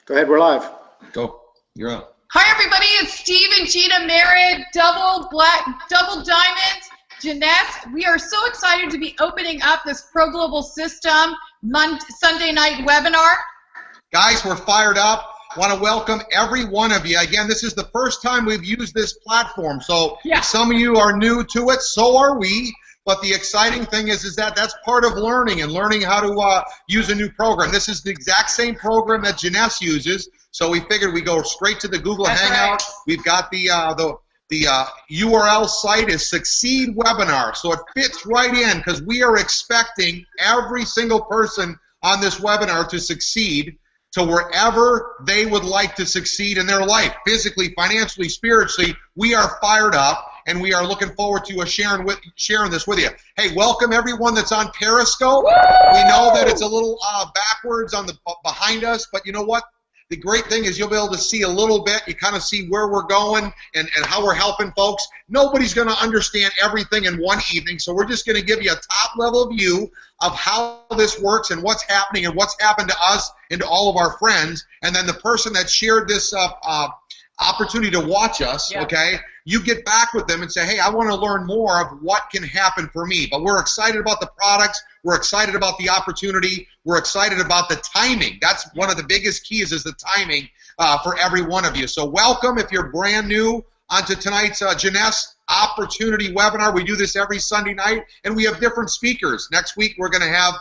Go ahead, we're live. Go. You're up. Hi, everybody. It's Steve and Gina Merritt, double diamonds, Jeunesse. We are so excited to be opening up this Pro Global System Sunday night webinar. Guys, we're fired up. Want to welcome every one of you. Again, this is the first time we've used this platform, so if some of you are new to it, so are we. But the exciting thing is that that's part of learning and learning how to use a new program. This is the exact same program that Jeunesse uses, so we figured we go straight to the Google Hangout. Right. We've got the URL site is Succeed Webinar, so it fits right in because we are expecting every single person on this webinar to succeed to wherever they would like to succeed in their life, physically, financially, spiritually. We are fired up, and we are looking forward to sharing this with you. Hey, welcome everyone that's on Periscope. Woo! We know that it's a little backwards on the behind us, but you know what? The great thing is you'll be able to see a little bit. You kind of see where we're going and how we're helping folks. Nobody's going to understand everything in one evening, so we're just going to give you a top-level view of how this works and what's happening and what's happened to us and to all of our friends. And then the person that shared this opportunity to watch us, okay, you get back with them and say, hey, I want to learn more of what can happen for me. But we're excited about the products. We're excited about the opportunity. We're excited about the timing. That's one of the biggest keys is the timing for every one of you. So welcome if you're brand new onto tonight's Jeunesse Opportunity webinar. We do this every Sunday night, and we have different speakers. Next week we're going to have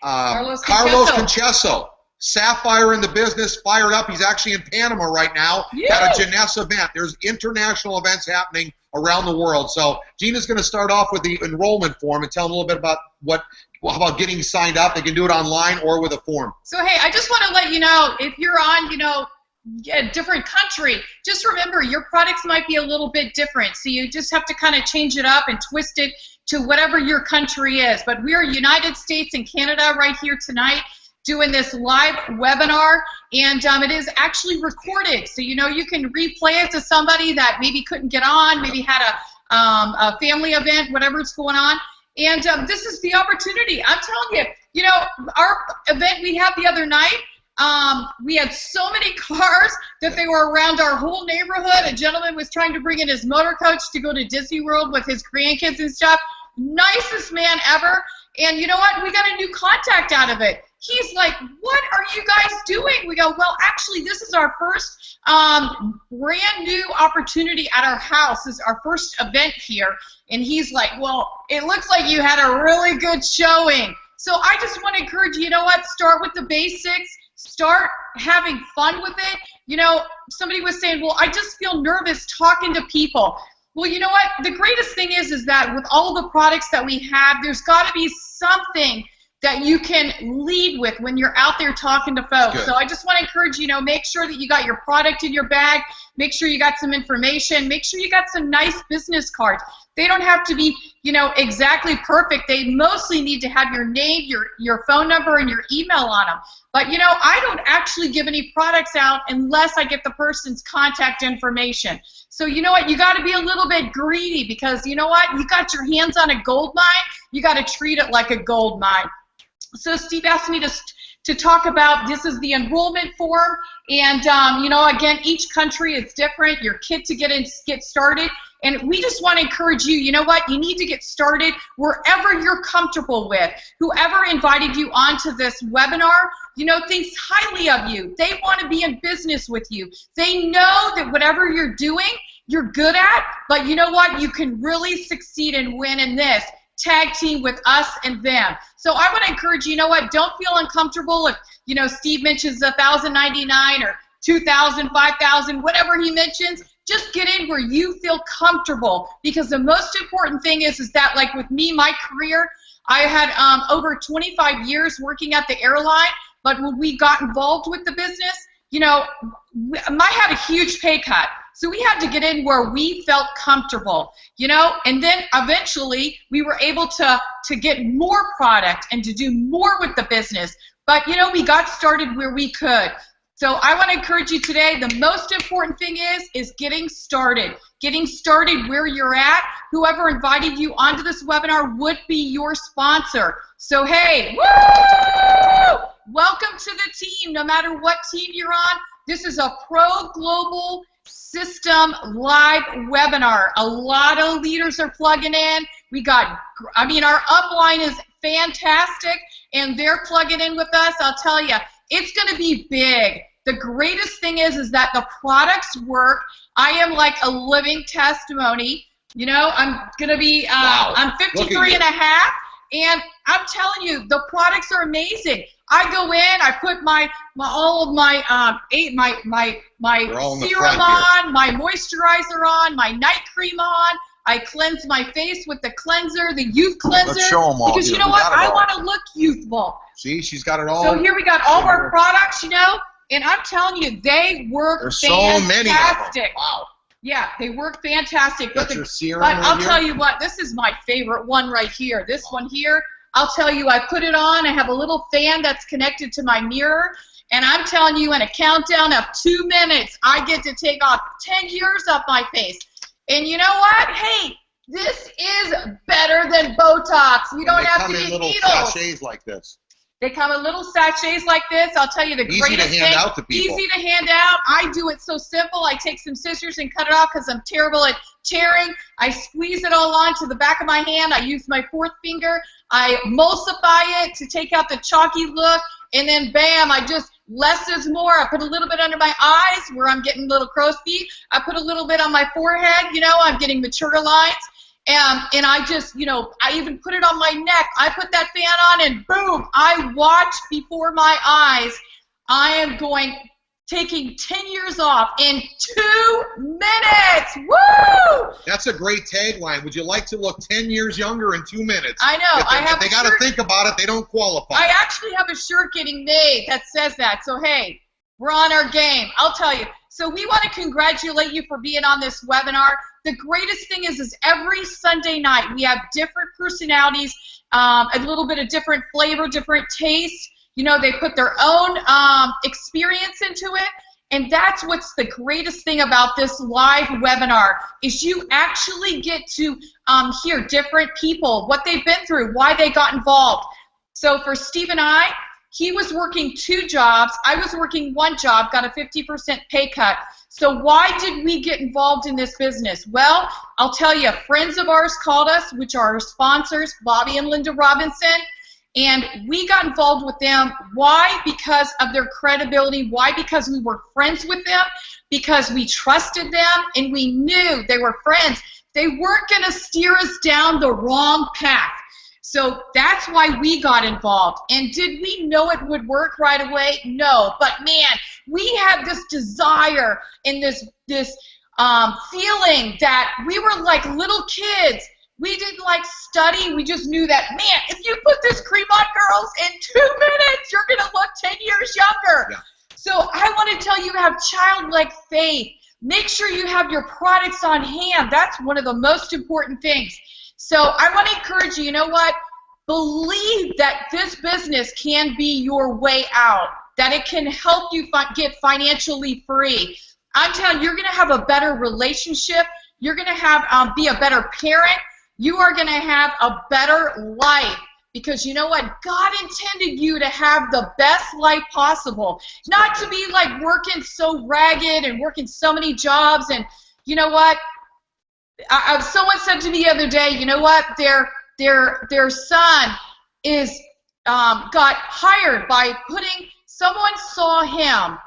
Carlos Conchesso. Sapphire in the business, fired up. He's actually in Panama right now at a Jeunesse event. There's international events happening around the world. So Gina's going to start off with the enrollment form and tell them a little bit about how about getting signed up. They can do it online or with a form. So, hey, I just want to let you know, if you're on, a different country, just remember your products might be a little bit different. So you just have to kind of change it up and twist it to whatever your country is. But we're United States and Canada right here tonight, doing this live webinar, and it is actually recorded, so you can replay it to somebody that maybe couldn't get on, maybe had a family event, whatever's going on, and this is the opportunity. I'm telling you, our event we had the other night, we had so many cars that they were around our whole neighborhood. A gentleman was trying to bring in his motor coach to go to Disney World with his grandkids and stuff. Nicest man ever. And you know what? We got a new contact out of it. He's like, what are you guys doing? We go, well, actually, this is our first brand new opportunity at our house. This is our first event here. And he's like, well, it looks like you had a really good showing. So I just want to encourage you, start with the basics. Start having fun with it. Somebody was saying, well, I just feel nervous talking to people. Well, you know what? The greatest thing is that with all the products that we have, there's got to be something that you can lead with when you're out there talking to folks. Good. So I just want to encourage you, make sure that you got your product in your bag, make sure you got some information, make sure you got some nice business cards. They don't have to be, exactly perfect. They mostly need to have your name, your phone number, and your email on them. But, I don't actually give any products out unless I get the person's contact information. So you know what? You got to be a little bit greedy because you know what? You got your hands on a gold mine. You got to treat it like a gold mine. So Steve asked me to talk about, this is the enrollment form, and again, each country is different. Your kit to get started, and we just want to encourage you. You know what? You need to get started wherever you're comfortable with. Whoever invited you onto this webinar, thinks highly of you. They want to be in business with you. They know that whatever you're doing, you're good at, but you know what? You can really succeed and win in this. Tag team with us and them. So I want to encourage you, don't feel uncomfortable if, Steve mentions $1,099 or $2,000, $5,000, whatever he mentions. Just get in where you feel comfortable, because the most important thing is that, like with me, my career, I had over 25 years working at the airline, but when we got involved with the business, I had a huge pay cut. So we had to get in where we felt comfortable, and then eventually we were able to get more product and to do more with the business. But, we got started where we could. So I want to encourage you today, the most important thing is getting started. Getting started where you're at. Whoever invited you onto this webinar would be your sponsor. So, hey, woo! Welcome to the team, no matter what team you're on. This is a Pro Global System live webinar. A lot of leaders are plugging in. Our upline is fantastic, and they're plugging in with us. I'll tell you, it's going to be big. The greatest thing is that the products work. I am like a living testimony. You know, I'm going to be, I'm 53 and a half, and I'm telling you, the products are amazing. I go in, I put all of my serum on, my moisturizer on, my night cream on. I cleanse my face with the cleanser, the youth cleanser. Let's show them all. Because you know what? I want to look youthful. See, she's got it all. So here we got all of our products, you know, and I'm telling you, they work There's fantastic. So many of them. Wow. Yeah, they work fantastic. Got your serum but I'll here? tell you what, this is my favorite one right here. This one here, I'll tell you, I put it on. I have a little fan that's connected to my mirror, and I'm telling you, in a countdown of 2 minutes, I get to take off 10 years off my face. And you know what? Hey, this is better than Botox. You don't have to get needles. They come in little sachets like this. They come in little sachets like this. I'll tell you the greatest thing. Easy to hand out to people. Easy to hand out. I do it so simple. I take some scissors and cut it off because I'm terrible at tearing. I squeeze it all onto the back of my hand. I use my fourth finger. I emulsify it to take out the chalky look. And then, bam, less is more. I put a little bit under my eyes where I'm getting little crow's feet. I put a little bit on my forehead. You know, I'm getting mature lines. And I just, you know, I even put it on my neck. I put that fan on and boom, I watch before my eyes. I am taking 10 years off in 2 minutes. Woo! That's a great tagline. Would you like to look 10 years younger in 2 minutes? I know. If they got to think about it, they don't qualify. I actually have a shirt getting made that says that. So, hey, we're on our game. I'll tell you. So we want to congratulate you for being on this webinar. The greatest thing is every Sunday night we have different personalities, a little bit of different flavor, different taste. You know, they put their own experience into it. And that's what's the greatest thing about this live webinar is you actually get to hear different people, what they've been through, why they got involved. So for Steve and I, he was working 2 jobs. I was working 1 job, got a 50% pay cut. So why did we get involved in this business? Well, I'll tell you, friends of ours called us, which are our sponsors, Bobby and Linda Robinson, and we got involved with them. Why? Because of their credibility. Why? Because we were friends with them, because we trusted them, and we knew they were friends. They weren't going to steer us down the wrong path. So that's why we got involved. And did we know it would work right away? No. But man, we had this desire and this feeling that we were like little kids. We didn't like study. We just knew that, man, if you put this cream on, girls, in 2 minutes, you're going to look 10 years younger. Yeah. So I want to tell you, have childlike faith. Make sure you have your products on hand. That's one of the most important things. So I want to encourage you, you know what? Believe that this business can be your way out, that it can help you get financially free. I'm telling you, you're going to have a better relationship. You're going to have be a better parent. You are going to have a better life because you know what? God intended you to have the best life possible, not to be like working so ragged and working so many jobs. And you know what? Someone said to me the other day, you know what? Their son is got hired by someone saw him,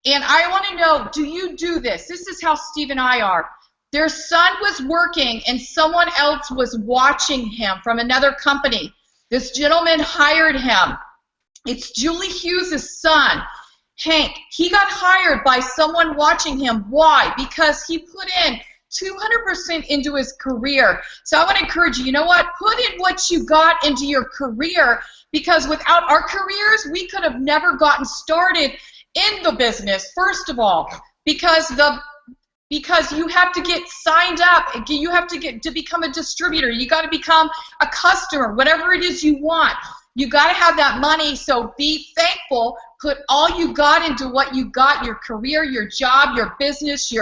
and I want to know, do you do this? This is how Steve and I are. Their son was working, and someone else was watching him from another company. This gentleman hired him. It's Julie Hughes' son, Hank. He got hired by someone watching him. Why? Because he put in 200% into his career. So I want to encourage you, you know what? Put in what you got into your career, because without our careers, we could have never gotten started in the business, first of all, because you have to get signed up. You have to become a distributor. You got to become a customer, whatever it is you want. You got to have that money, so be thankful. Put all you got into what you got, your career, your job, your business,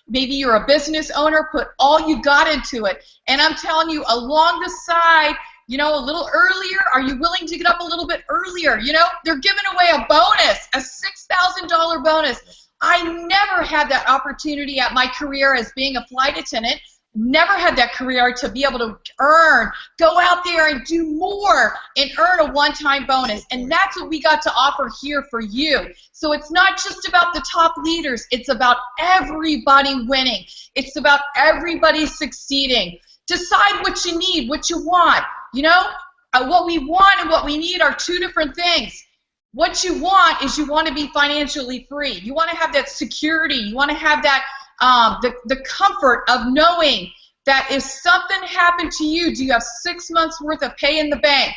maybe you're a business owner, put all you got into it. And I'm telling you, along the side, you know, a little earlier? Are you willing to get up a little bit earlier? You know, they're giving away a bonus, a $6,000 bonus. I never had that opportunity at my career as being a flight attendant. Never had that career to be able to earn, go out there and do more and earn a one-time bonus. And that's what we got to offer here for you. So it's not just about the top leaders. It's about everybody winning. It's about everybody succeeding. Decide what you need, what you want. You know, what we want and what we need are two different things. What you want is you want to be financially free. You want to have that security. You want to have that the comfort of knowing that if something happened to you, do you have 6 months worth of pay in the bank?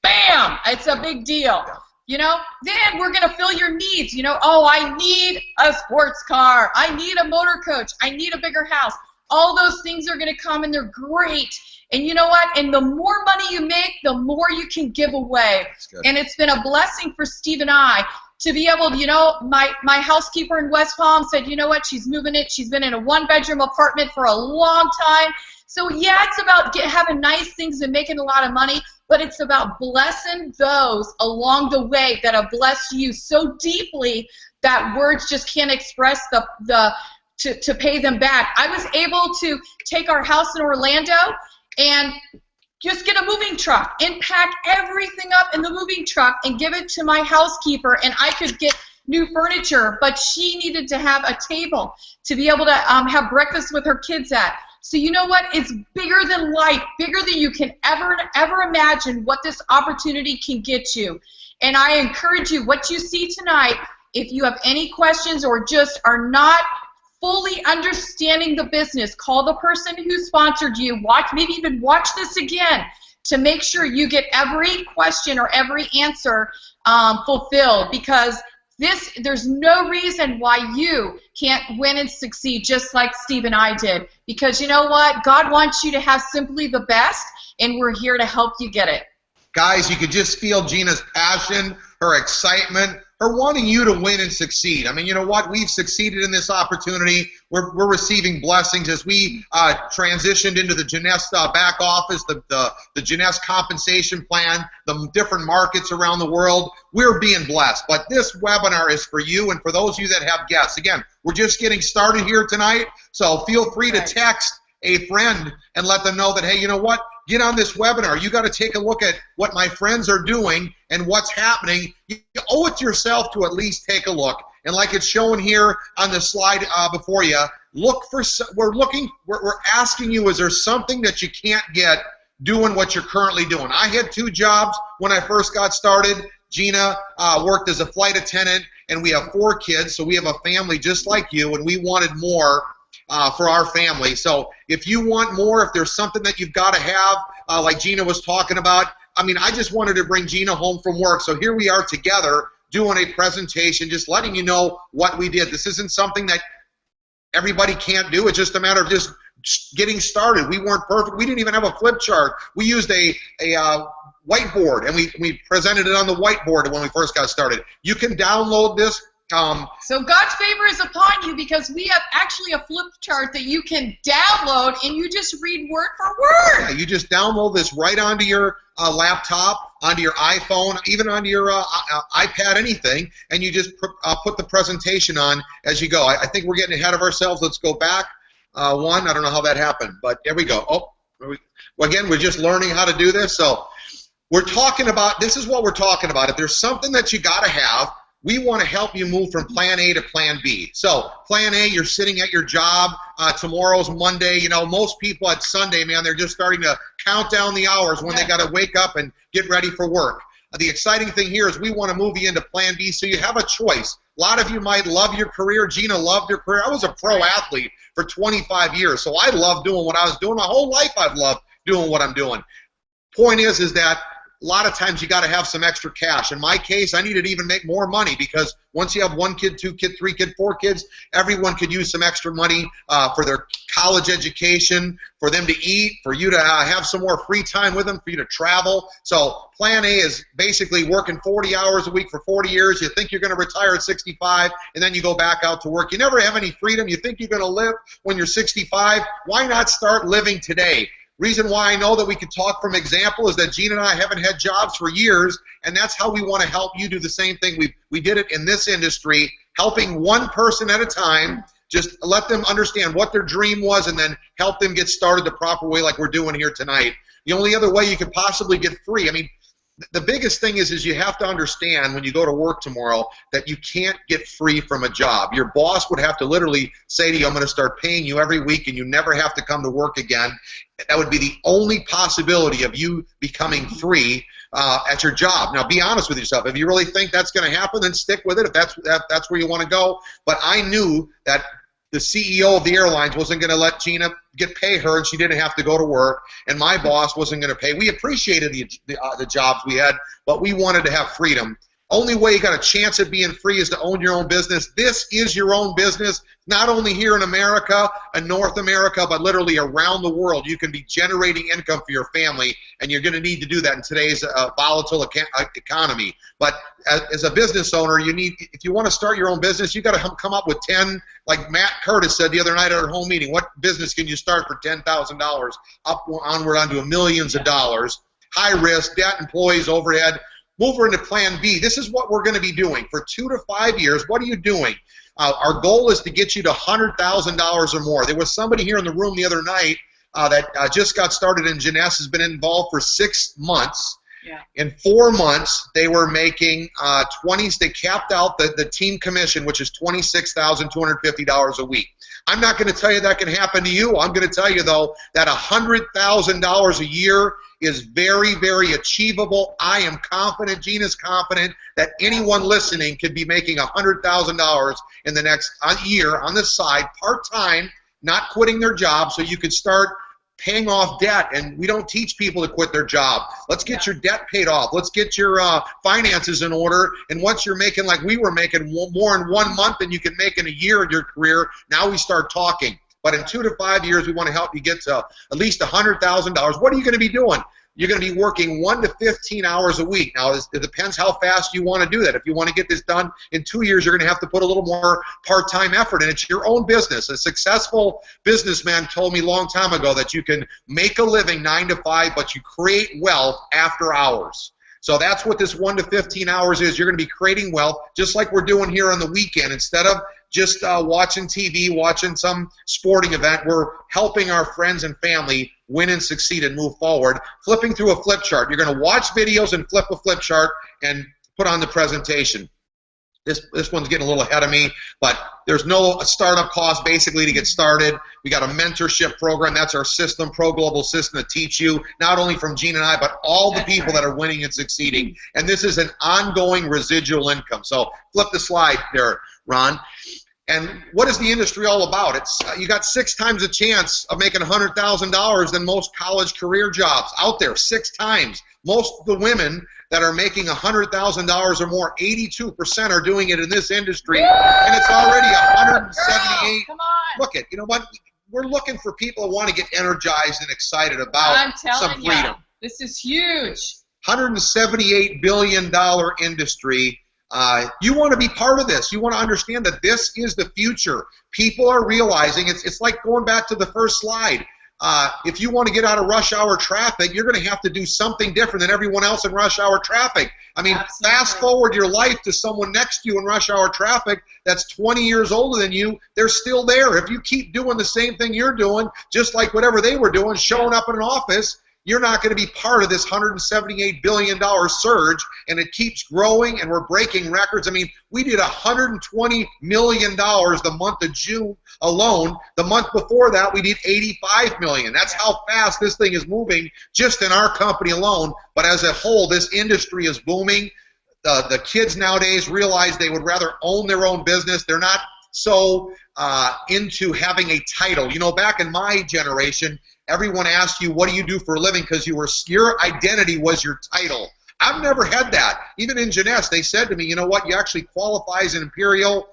Bam! It's a big deal. You know, then we're going to fill your needs. You know, oh, I need a sports car. I need a motor coach. I need a bigger house. All those things are going to come, and they're great. And you know what? And the more money you make, the more you can give away. And it's been a blessing for Steve and I to be able to, you know, my housekeeper in West Palm said, you know what, she's moving it. She's been in a one-bedroom apartment for a long time. So, yeah, it's about having nice things and making a lot of money, but it's about blessing those along the way that have blessed you so deeply that words just can't express to pay them back. I was able to take our house in Orlando and just get a moving truck and pack everything up in the moving truck and give it to my housekeeper, and I could get new furniture, but she needed to have a table to be able to have breakfast with her kids at. So you know what? It's bigger than life, bigger than you can ever imagine what this opportunity can get you. And I encourage you, what you see tonight, if you have any questions or just are not fully understanding the business, call the person who sponsored you. Maybe even watch this again to make sure you get every question or every answer fulfilled, because there's no reason why you can't win and succeed just like Steve and I did. Because you know what? God wants you to have simply the best, and we're here to help you get it. Guys, you could just feel Gina's passion, her excitement, her wanting you to win and succeed. I mean, you know what? We've succeeded in this opportunity. We're receiving blessings as we transitioned into the Jeunesse back office, the Jeunesse compensation plan, the different markets around the world. We're being blessed. But this webinar is for you and for those of you that have guests. Again, we're just getting started here tonight, so feel free to text a friend and let them know that, hey, you know what? Get on this webinar. You got to take a look at what my friends are doing and what's happening. You owe it to yourself to at least take a look. And like it's shown here on the slide before you, we're asking you, is there something that you can't get doing what you're currently doing? I had 2 jobs when I first got started. Gina worked as a flight attendant, and we have 4 kids, so we have a family just like you, and we wanted more for our family. So if you want more, if there's something that you've got to have, like Gina was talking about, I mean, I just wanted to bring Gina home from work. So here we are together doing a presentation, just letting you know what we did. This isn't something that everybody can't do. It's just a matter of just getting started. We weren't perfect. We didn't even have a flip chart. We used a whiteboard, and we presented it on the whiteboard when we first got started. You can download this. So God's favor is upon you, because we have actually a flip chart that you can download, and you just read word for word. Yeah, you just download this right onto your laptop, onto your iPhone, even onto your iPad, anything, and you just put the presentation on as you go. I think we're getting ahead of ourselves. Let's go back one. I don't know how that happened, but there we go. Oh, well, again, we're just learning how to do this. So we're talking about, this is what we're talking about. If there's something that you got to have, we want to help you move from plan A to plan B. So plan A, you're sitting at your job. Tomorrow's Monday. You know, most people at Sunday, man, they're just starting to count down the hours when they got to wake up and get ready for work. The exciting thing here is we want to move you into plan B, so you have a choice. A lot of you might love your career. Gina loved her career. I was a pro athlete for 25 years, so I love doing what I was doing. My whole life I've loved doing what I'm doing. Point is that a lot of times you got to have some extra cash. In my case, I needed to even make more money, because once you have 1 kid, 2 kid, 3 kid, 4 kids, everyone could use some extra money for their college education, for them to eat, for you to have some more free time with them, for you to travel. So plan A is basically working 40 hours a week for 40 years. You think you're going to retire at 65, and then you go back out to work. You never have any freedom. You think you're going to live when you're 65. Why not start living today? Reason why I know that we can talk from example is that Gene and I haven't had jobs for years, and that's how we want to help you do the same thing. We did it in this industry, helping one person at a time. Just let them understand what their dream was and then help them get started the proper way like we're doing here tonight. The only other way you could possibly get free, I mean, the biggest thing is you have to understand when you go to work tomorrow that you can't get free from a job. Your boss would have to literally say to you, I'm going to start paying you every week and you never have to come to work again. That would be the only possibility of you becoming free at your job. Now, be honest with yourself. If you really think that's going to happen, then stick with it if that's where you want to go. But I knew that the CEO of the airlines wasn't going to let Gina pay her and she didn't have to go to work, and my boss wasn't going to pay. We appreciated the jobs we had, but we wanted to have freedom. Only way you got a chance at being free is to own your own business. This is your own business, not only here in America and North America, but literally around the world. You can be generating income for your family, and you're going to need to do that in today's volatile economy. But as a business owner, if you want to start your own business, you got to come up with 10, like Matt Curtis said the other night at our home meeting, what business can you start for $10,000 onward onto millions of dollars? High risk, debt, employees, overhead. Move her into Plan B. This is what we're going to be doing for 2 to 5 years. What are you doing? Our goal is to get you to $100,000 or more. There was somebody here in the room the other night that just got started in Jeunesse, has been involved for 6 months. Yeah. In 4 months, they were making they capped out the team commission, which is $26,250 a week. I'm not going to tell you that can happen to you. I'm going to tell you, though, that $100,000 a year is very, very achievable. I am confident, Gina's confident, that anyone listening could be making $100,000 in the next year on the side, part-time, not quitting their job, so you could start paying off debt. And we don't teach people to quit their job. Let's get your debt paid off. Let's get your finances in order. And once you're making like we were making more in 1 month than you can make in a year in your career, now we start talking. But in 2 to 5 years, we want to help you get to at least $100,000. What are you going to be doing? You're going to be working 1 to 15 hours a week. Now, it depends how fast you want to do that. If you want to get this done in 2 years, you're going to have to put a little more part-time effort, and it's your own business. A successful businessman told me a long time ago that you can make a living 9 to 5, but you create wealth after hours. So that's what this 1 to 15 hours is. You're going to be creating wealth just like we're doing here on the weekend. Instead of just watching TV, watching some sporting event, we're helping our friends and family win and succeed and move forward. Flipping through a flip chart. You're going to watch videos and flip a flip chart and put on the presentation. This one's getting a little ahead of me, but there's no startup cost basically to get started. We got a mentorship program. That's our system, Pro Global System, to teach you, not only from Gene and I, but all the people that are winning and succeeding. And this is an ongoing residual income. So flip the slide there, Ron. And what is the industry all about? It's you got 6 times the chance of making $100,000 than most college career jobs out there. 6 times. Most of the women that are making $100,000 or more, 82% are doing it in this industry, and it's already 178. Come on. Look it. You know what? We're looking for people who want to get energized and excited about some freedom. This is huge. $178 billion industry. You want to be part of this. You want to understand that this is the future. People are realizing it's like going back to the first slide. If you want to get out of rush hour traffic, you're going to have to do something different than everyone else in rush hour traffic. I mean, fast forward your life to someone next to you in rush hour traffic that's 20 years older than you, they're still there. If you keep doing the same thing you're doing, just like whatever they were doing, showing up in an office, you're not going to be part of this $178 billion surge, and it keeps growing, and we're breaking records. I mean, we did $120 million the month of June alone. The month before that, we did $85 million. That's how fast this thing is moving just in our company alone. But as a whole, this industry is booming. The kids nowadays realize they would rather own their own business. They're not so into having a title. You know, back in my generation, everyone asked you, what do you do for a living? Because your identity was your title. I've never had that. Even in Jeunesse, they said to me, you know what, you actually qualify as an Imperial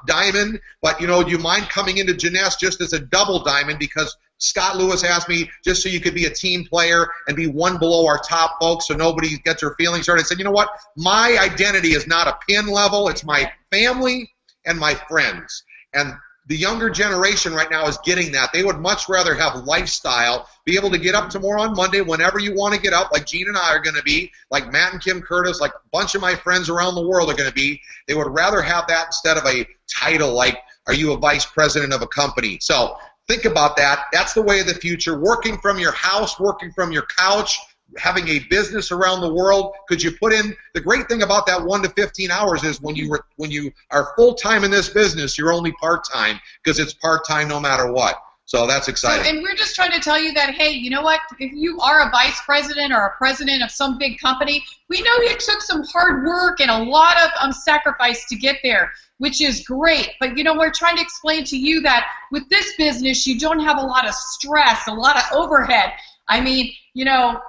Diamond, but, you know, do you mind coming into Jeunesse just as a double diamond? Because Scott Lewis asked me just so you could be a team player and be one below our top folks so nobody gets their feelings hurt. I said, you know what, my identity is not a pin level. It's my family and my friends. And the younger generation right now is getting that. They would much rather have lifestyle, be able to get up tomorrow on Monday whenever you want to get up, like Gene and I are going to be, like Matt and Kim Curtis, like a bunch of my friends around the world are going to be. They would rather have that instead of a title like, are you a vice president of a company? So think about that. That's the way of the future. Working from your house, working from your couch, having a business around the world. Could you put in, the great thing about that 1 to 15 hours is when you are full-time in this business, you're only part-time because it's part-time no matter what. So that's exciting. So, and we're just trying to tell you that, hey, you know what? If you are a vice president or a president of some big company, we know you took some hard work and a lot of sacrifice to get there, which is great. But, you know, we're trying to explain to you that with this business, you don't have a lot of stress, a lot of overhead. I mean, you know,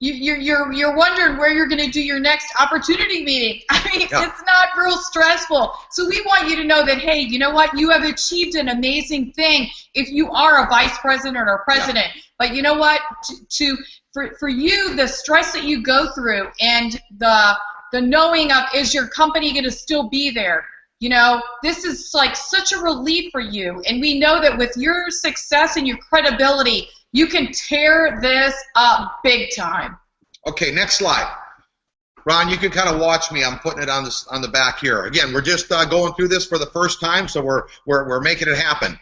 you're wondering where you're going to do your next opportunity meeting. I mean, It's not real stressful. So we want you to know that, hey, you know what? You have achieved an amazing thing if you are a vice president or a president. But you know what? For you, the stress that you go through and the knowing of, is your company going to still be there? You know, this is like such a relief for you. And we know that with your success and your credibility, you can tear this up big time. Okay, next slide. Ron, you can kind of watch me. I'm putting it on the back here. Again, we're just going through this for the first time, so we're making it happen.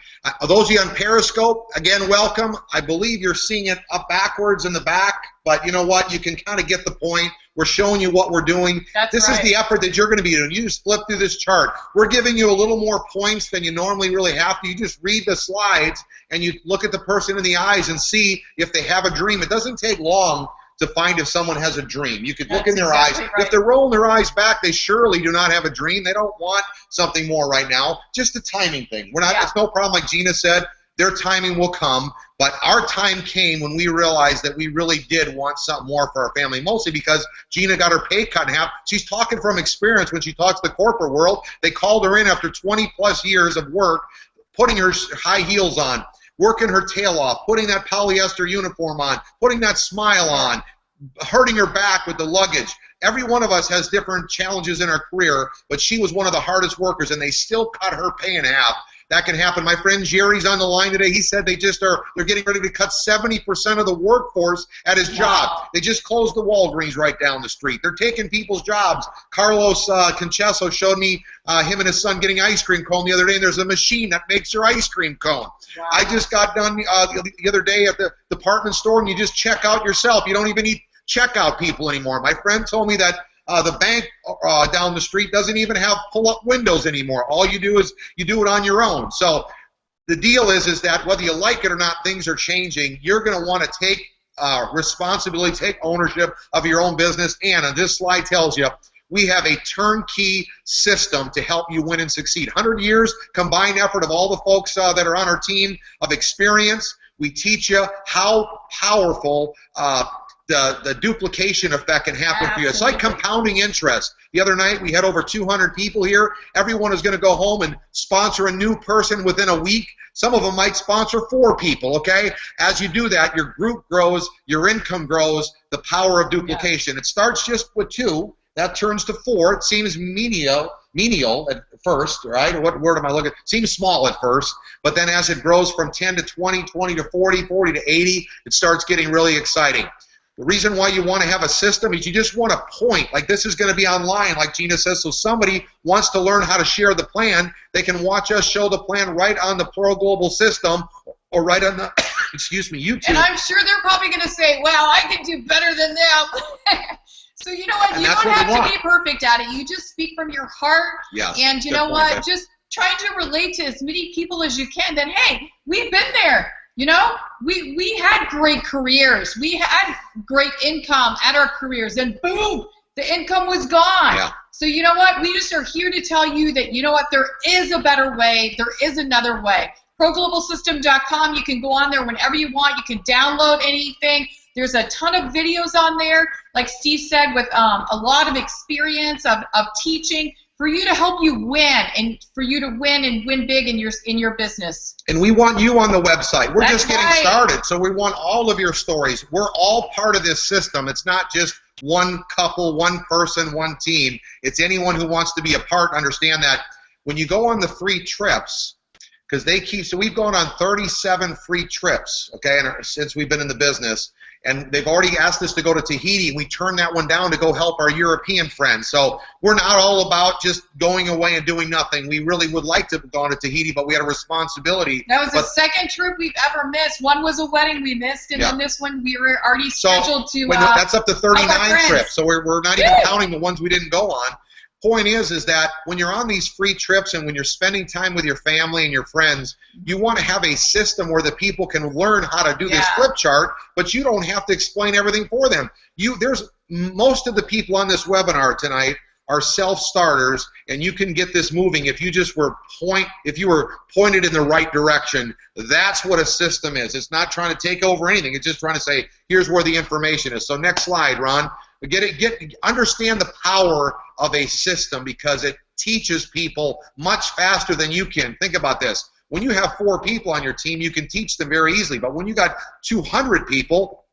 Those of you on Periscope, again, welcome. I believe you're seeing it up backwards in the back, but you know what? You can kind of get the point. We're showing you what we're doing. This is the effort that you're going to be doing. You just flip through this chart. We're giving you a little more points than you normally really have to. You just read the slides and you look at the person in the eyes and see if they have a dream. It doesn't take long to find if someone has a dream. You could look in their eyes. Right. If they're rolling their eyes back, they surely do not have a dream. They don't want something more right now. Just a timing thing. We're not. It's no problem, like Gina said. Their timing will come, but our time came when we realized that we really did want something more for our family, mostly because Gina got her pay cut in half. She's talking from experience when she talks to the corporate world. They called her in after 20-plus years of work, putting her high heels on, working her tail off, putting that polyester uniform on, putting that smile on, hurting her back with the luggage. Every one of us has different challenges in our career, but she was one of the hardest workers, and they still cut her pay in half. That can happen. My friend Jerry's on the line today. He said they're getting ready to cut 70% of the workforce at his job. They just closed the Walgreens right down the street. They're taking people's jobs. Carlos Conchesso showed me him and his son getting ice cream cone the other day, and there's a machine that makes your ice cream cone. I just got done the other day at the department store, and you just check out yourself. You don't even need checkout people anymore. My friend told me that the bank down the street doesn't even have pull-up windows anymore. All you do is you do it on your own. So the deal is that whether you like it or not, things are changing. You're going to want to take responsibility, take ownership of your own business. And this slide tells you we have a turnkey system to help you win and succeed. 100 years combined effort of all the folks that are on our team of experience. We teach you how powerful the duplication effect can happen for you. It's like compounding interest. The other night we had over 200 people here. Everyone is going to go home and sponsor a new person within a week. Some of them might sponsor 4 people, okay? As you do that, your group grows, your income grows, the power of duplication. It starts just with 2. That turns to 4. It seems menial at first, right? What word am I looking at? Seems small at first, but then as it grows from 10 to 20, 20 to 40, 40 to 80, it starts getting really exciting. The reason why you want to have a system is you just want to point, like this is going to be online, like Gina says, so somebody wants to learn how to share the plan, they can watch us show the plan right on the Pro Global system or right on the, excuse me, YouTube. And I'm sure they're probably going to say, well, I can do better than them. So you know what, you don't have to be perfect at it. You just speak from your heart, and you know what, just try to relate to as many people as you can, that, hey, we've been there. You know, we had great careers. We had great income at our careers, and boom, the income was gone. Yeah. So you know what? We just are here to tell you that, you know what, there is a better way. There is another way. ProGlobalSystem.com. You can go on there whenever you want. You can download anything. There's a ton of videos on there, like Steve said, with a lot of experience of teaching, for you to help you win, and for you to win and win big in your business. And we want you on the website. We're just getting started, so we want all of your stories. We're all part of this system. It's not just one couple, one person, one team. It's anyone who wants to be a part. Understand that when you go on the free trips, because they keep, so we've gone on 37 free trips, okay, and since we've been in the business, and they've already asked us to go to Tahiti, and we turned that one down to go help our European friends. So we're not all about just going away and doing nothing. We really would like to have gone to Tahiti, but we had a responsibility. That was the second trip we've ever missed. One was a wedding we missed, and then this one we were already scheduled to. That's up to 39 trips, so we're not even counting the ones we didn't go on. Point is that when you're on these free trips and when you're spending time with your family and your friends, you want to have a system where the people can learn how to do this flip chart, but you don't have to explain everything for them. There's most of the people on this webinar tonight are self-starters, and you can get this moving if you just were pointed in the right direction. That's what a system is. It's not trying to take over anything. It's just trying to say, here's where the information is. So next slide, Ron. Understand the power of a system, because it teaches people much faster than you can. Think about this. When you have 4 people on your team, you can teach them very easily. But when you got 200 people,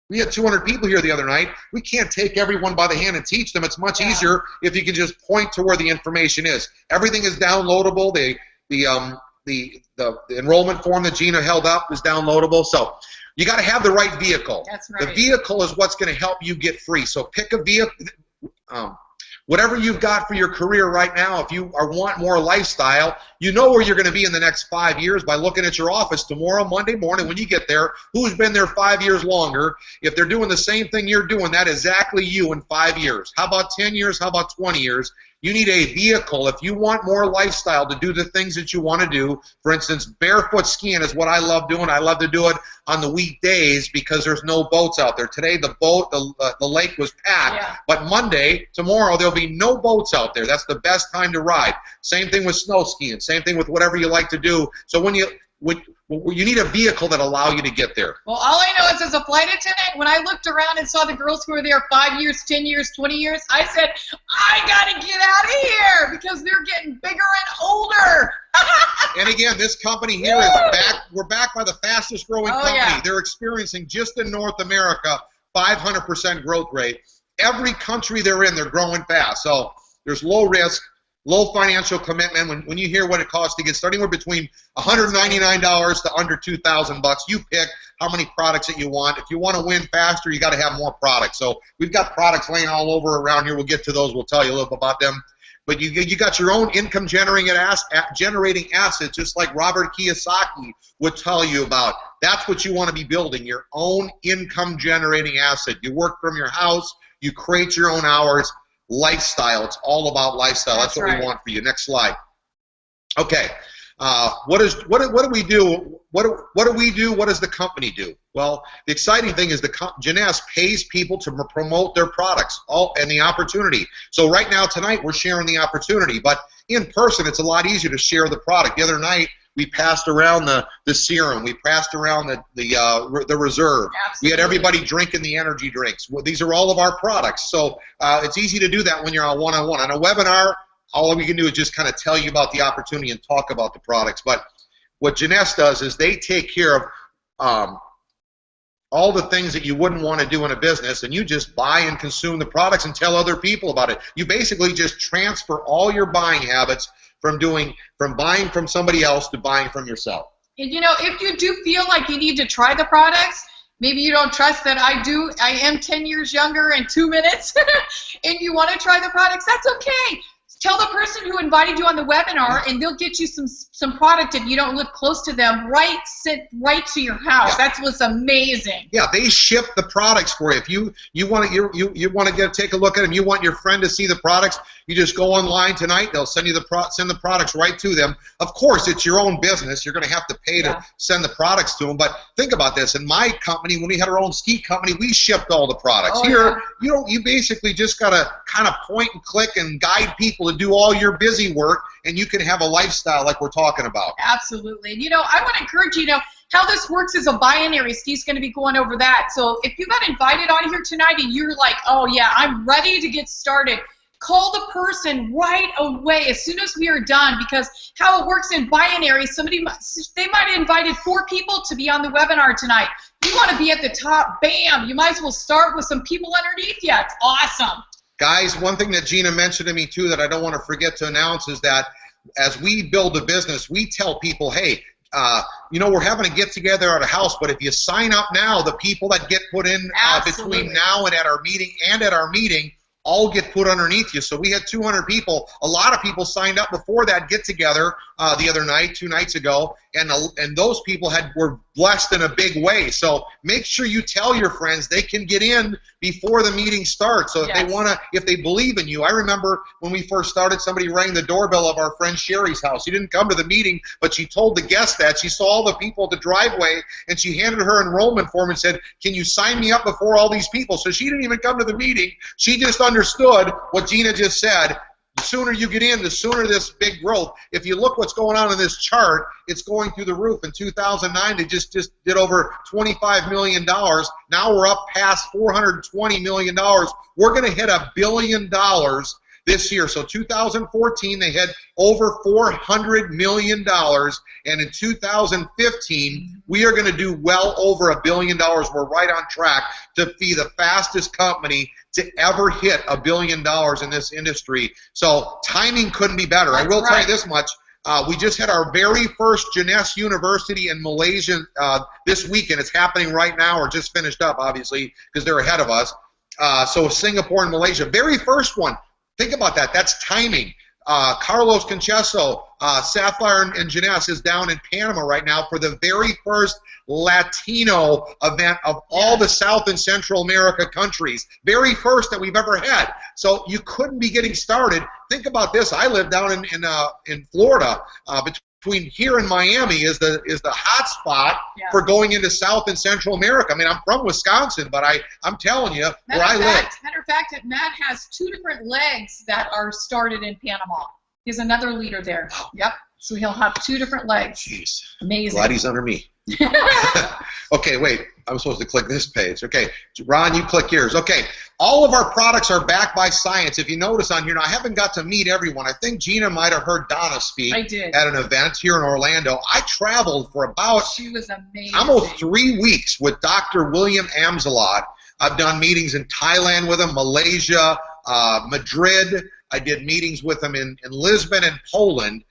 we had 200 people here the other night, we can't take everyone by the hand and teach them. It's much easier if you can just point to where the information is. Everything is downloadable. The enrollment form that Gina held up is downloadable. So you got to have the right vehicle. That's right. The vehicle is what's going to help you get free. So pick a vehicle. Whatever you've got for your career right now, if you want more lifestyle, you know where you're going to be in the next 5 years by looking at your office tomorrow, Monday morning, when you get there, who's been there 5 years longer. If they're doing the same thing you're doing, that's exactly you in 5 years. How about 10 years? How about 20 years? You need a vehicle. If you want more lifestyle to do the things that you want to do, for instance, barefoot skiing is what I love doing. I love to do it on the weekdays because there's no boats out there. Today the lake was packed, but Monday, tomorrow, there'll be no boats out there. That's the best time to ride. Same thing with snow skiing. Same thing with whatever you like to do. So when you need a vehicle that allow you to get there. Well, all I know is as a flight attendant, when I looked around and saw the girls who were there 5 years, 10 years, 20 years, I said, I got to get out of here because they're getting bigger and older. And again, this company here is back. We're backed by the fastest growing company. Yeah. They're experiencing just in North America 500% growth rate. Every country they're in, they're growing fast. So there's low risk, low financial commitment. When you hear what it costs to get started, we're between $199 to under $2,000. You pick how many products that you want. If you want to win faster, you got to have more products. So we've got products laying all over around here. We'll get to those. We'll tell you a little bit about them. But you got your own income generating assets, just like Robert Kiyosaki would tell you about. That's what you want to be building, your own income generating asset. You work from your house. You create your own hours. Lifestyle. It's all about lifestyle. That's what we want for you. Next slide. Okay. What do we do? What do we do? What does the company do? Well, the exciting thing is Jeunesse pays people to promote their products and the opportunity. So right now, tonight, we're sharing the opportunity. But in person, it's a lot easier to share the product. The other night, we passed around the serum. We passed around the reserve. Absolutely. We had everybody drinking the energy drinks. Well, these are all of our products. So it's easy to do that when you're on one-on-one. On a webinar, all we can do is just kind of tell you about the opportunity and talk about the products. But what Jeunesse does is they take care of all the things that you wouldn't want to do in a business, and you just buy and consume the products and tell other people about it. You basically just transfer all your buying habits from buying from somebody else to buying from yourself. And you know, if you do feel like you need to try the products, maybe you don't trust that I am 10 years younger in 2 minutes, and you want to try the products, that's okay. Tell the person who invited you on the webinar, and they'll get you some product if you don't live close to them, right to your house. Yeah. That's what's amazing. Yeah, they ship the products for you. If you want to take a look at them, you want your friend to see the products, you just go online tonight. They'll send you send the products right to them. Of course, it's your own business. You're going to have to pay to send the products to them. But think about this. In my company, when we had our own ski company, we shipped all the products. Here, you basically just got to kind of point and click and guide people to do all your busy work, and you can have a lifestyle like we're talking about. Absolutely. And I want to encourage you, how this works is a binary. Steve's going to be going over that. So if you got invited on here tonight and you're like, oh yeah, I'm ready to get started, call the person right away as soon as we are done, because how it works in binary, they might have invited 4 people to be on the webinar tonight. You want to be at the top, bam, you might as well start with some people underneath you. It's awesome. Guys, one thing that Gina mentioned to me too that I don't want to forget to announce is that as we build a business, we tell people, hey, you know, we're having a get-together at a house, but if you sign up now, the people that get put in between now and at our meeting all get put underneath you. So we had 200 people. A lot of people signed up before that get-together the other night, 2 nights ago, and those people were blessed in a big way. So make sure you tell your friends they can get in before the meeting starts. So if they believe in you. I remember when we first started, somebody rang the doorbell of our friend Sherry's house. She didn't come to the meeting, but she told the guests that. She saw all the people at the driveway, and she handed her enrollment form and said, can you sign me up before all these people? So she didn't even come to the meeting. She just understood what Gina just said. The sooner you get in, the sooner this big growth. If you look what's going on in this chart, it's going through the roof. In 2009, they just did over $25 million. Now we're up past $420 million. We're going to hit $1 billion this year. So 2014, they had over $400 million. And in 2015, we are going to do well over $1 billion. We're right on track to be the fastest company to ever hit $1 billion in this industry. So timing couldn't be better. I will tell you this much. We just had our very first Jeunesse University in Malaysia this weekend. It's happening right now, or just finished up, obviously, because they're ahead of us. So Singapore and Malaysia, very first one. Think about that. That's timing. Carlos Conchesso, Sapphire and Jeunesse is down in Panama right now for the very first Latino event of all the South and Central America countries. Very first that we've ever had. So you couldn't be getting started. Think about this. I live down in Florida. Between here and Miami is the hot spot for going into South and Central America. I mean, I'm from Wisconsin, but I'm telling you, where I live. Matter of fact, Matt has 2 different legs that are started in Panama. He's another leader there. Yep. So he'll have 2 different legs. Jeez. Amazing. Glad he's under me. Okay, wait. I'm supposed to click this page. Okay, Ron, you click yours. Okay, all of our products are backed by science. If you notice on here, now I haven't got to meet everyone. I think Gina might have heard Donna speak at an event here in Orlando. I traveled for about almost 3 weeks with Dr. William Amzalot. I've done meetings in Thailand with him, Malaysia, Madrid. I did meetings with him in Lisbon and Poland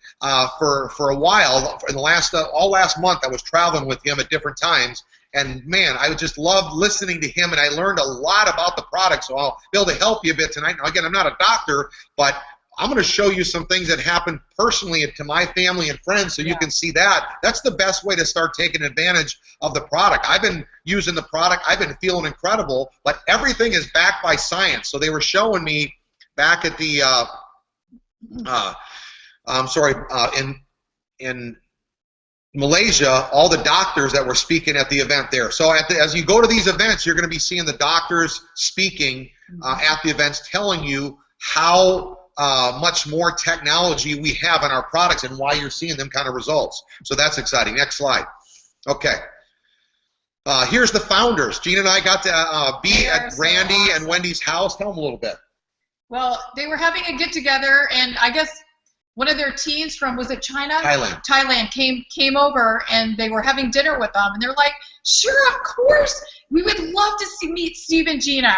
for a while. In the all last month, I was traveling with him at different times. And, man, I just loved listening to him, and I learned a lot about the product, so I'll be able to help you a bit tonight. Now, again, I'm not a doctor, but I'm going to show you some things that happened personally to my family and friends so you can see that. That's the best way to start taking advantage of the product. I've been using the product. I've been feeling incredible, but everything is backed by science. So they were showing me back at the in Malaysia, all the doctors that were speaking at the event there. So as you go to these events, you're going to be seeing the doctors speaking at the events, telling you how much more technology we have in our products and why you're seeing them kind of results. So that's exciting. Next slide. Okay. Here's the founders. Gina and I got to be at Randy and Wendy's house. Tell them a little bit. Well, they were having a get-together, and I guess one of their teams from, was it China? Thailand came over, and they were having dinner with them, and they're like, sure, of course, we would love to meet Steve and Gina.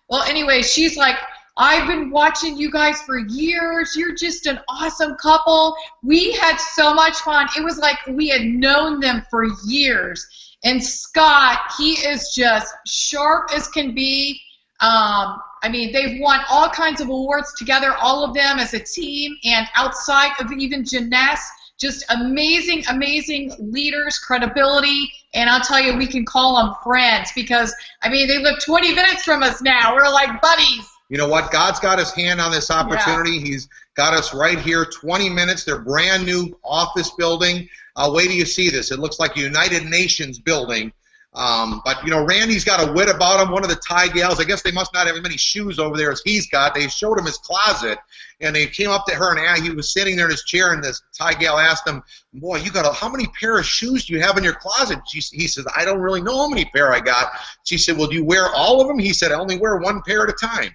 Well, anyway, she's like, I've been watching you guys for years. You're just an awesome couple. We had so much fun. It was like we had known them for years. And Scott, he is just sharp as can be. I mean, they've won all kinds of awards together, all of them as a team, and outside of even Jeunesse, just amazing, amazing leaders, credibility, and I'll tell you, we can call them friends because, I mean, they live 20 minutes from us now. We're like buddies. You know what? God's got his hand on this opportunity. Yeah. He's got us right here, 20 minutes. They're brand new office building. Wait till you see this. It looks like a United Nations building. But, you know, Randy's got a wit about him. One of the Thai gals, I guess they must not have as many shoes over there as he's got. They showed him his closet, and they came up to her, and he was sitting there in his chair, and this Thai gal asked him, boy, you got how many pair of shoes do you have in your closet? He says, I don't really know how many pair I got. She said, well, do you wear all of them? He said, I only wear one pair at a time.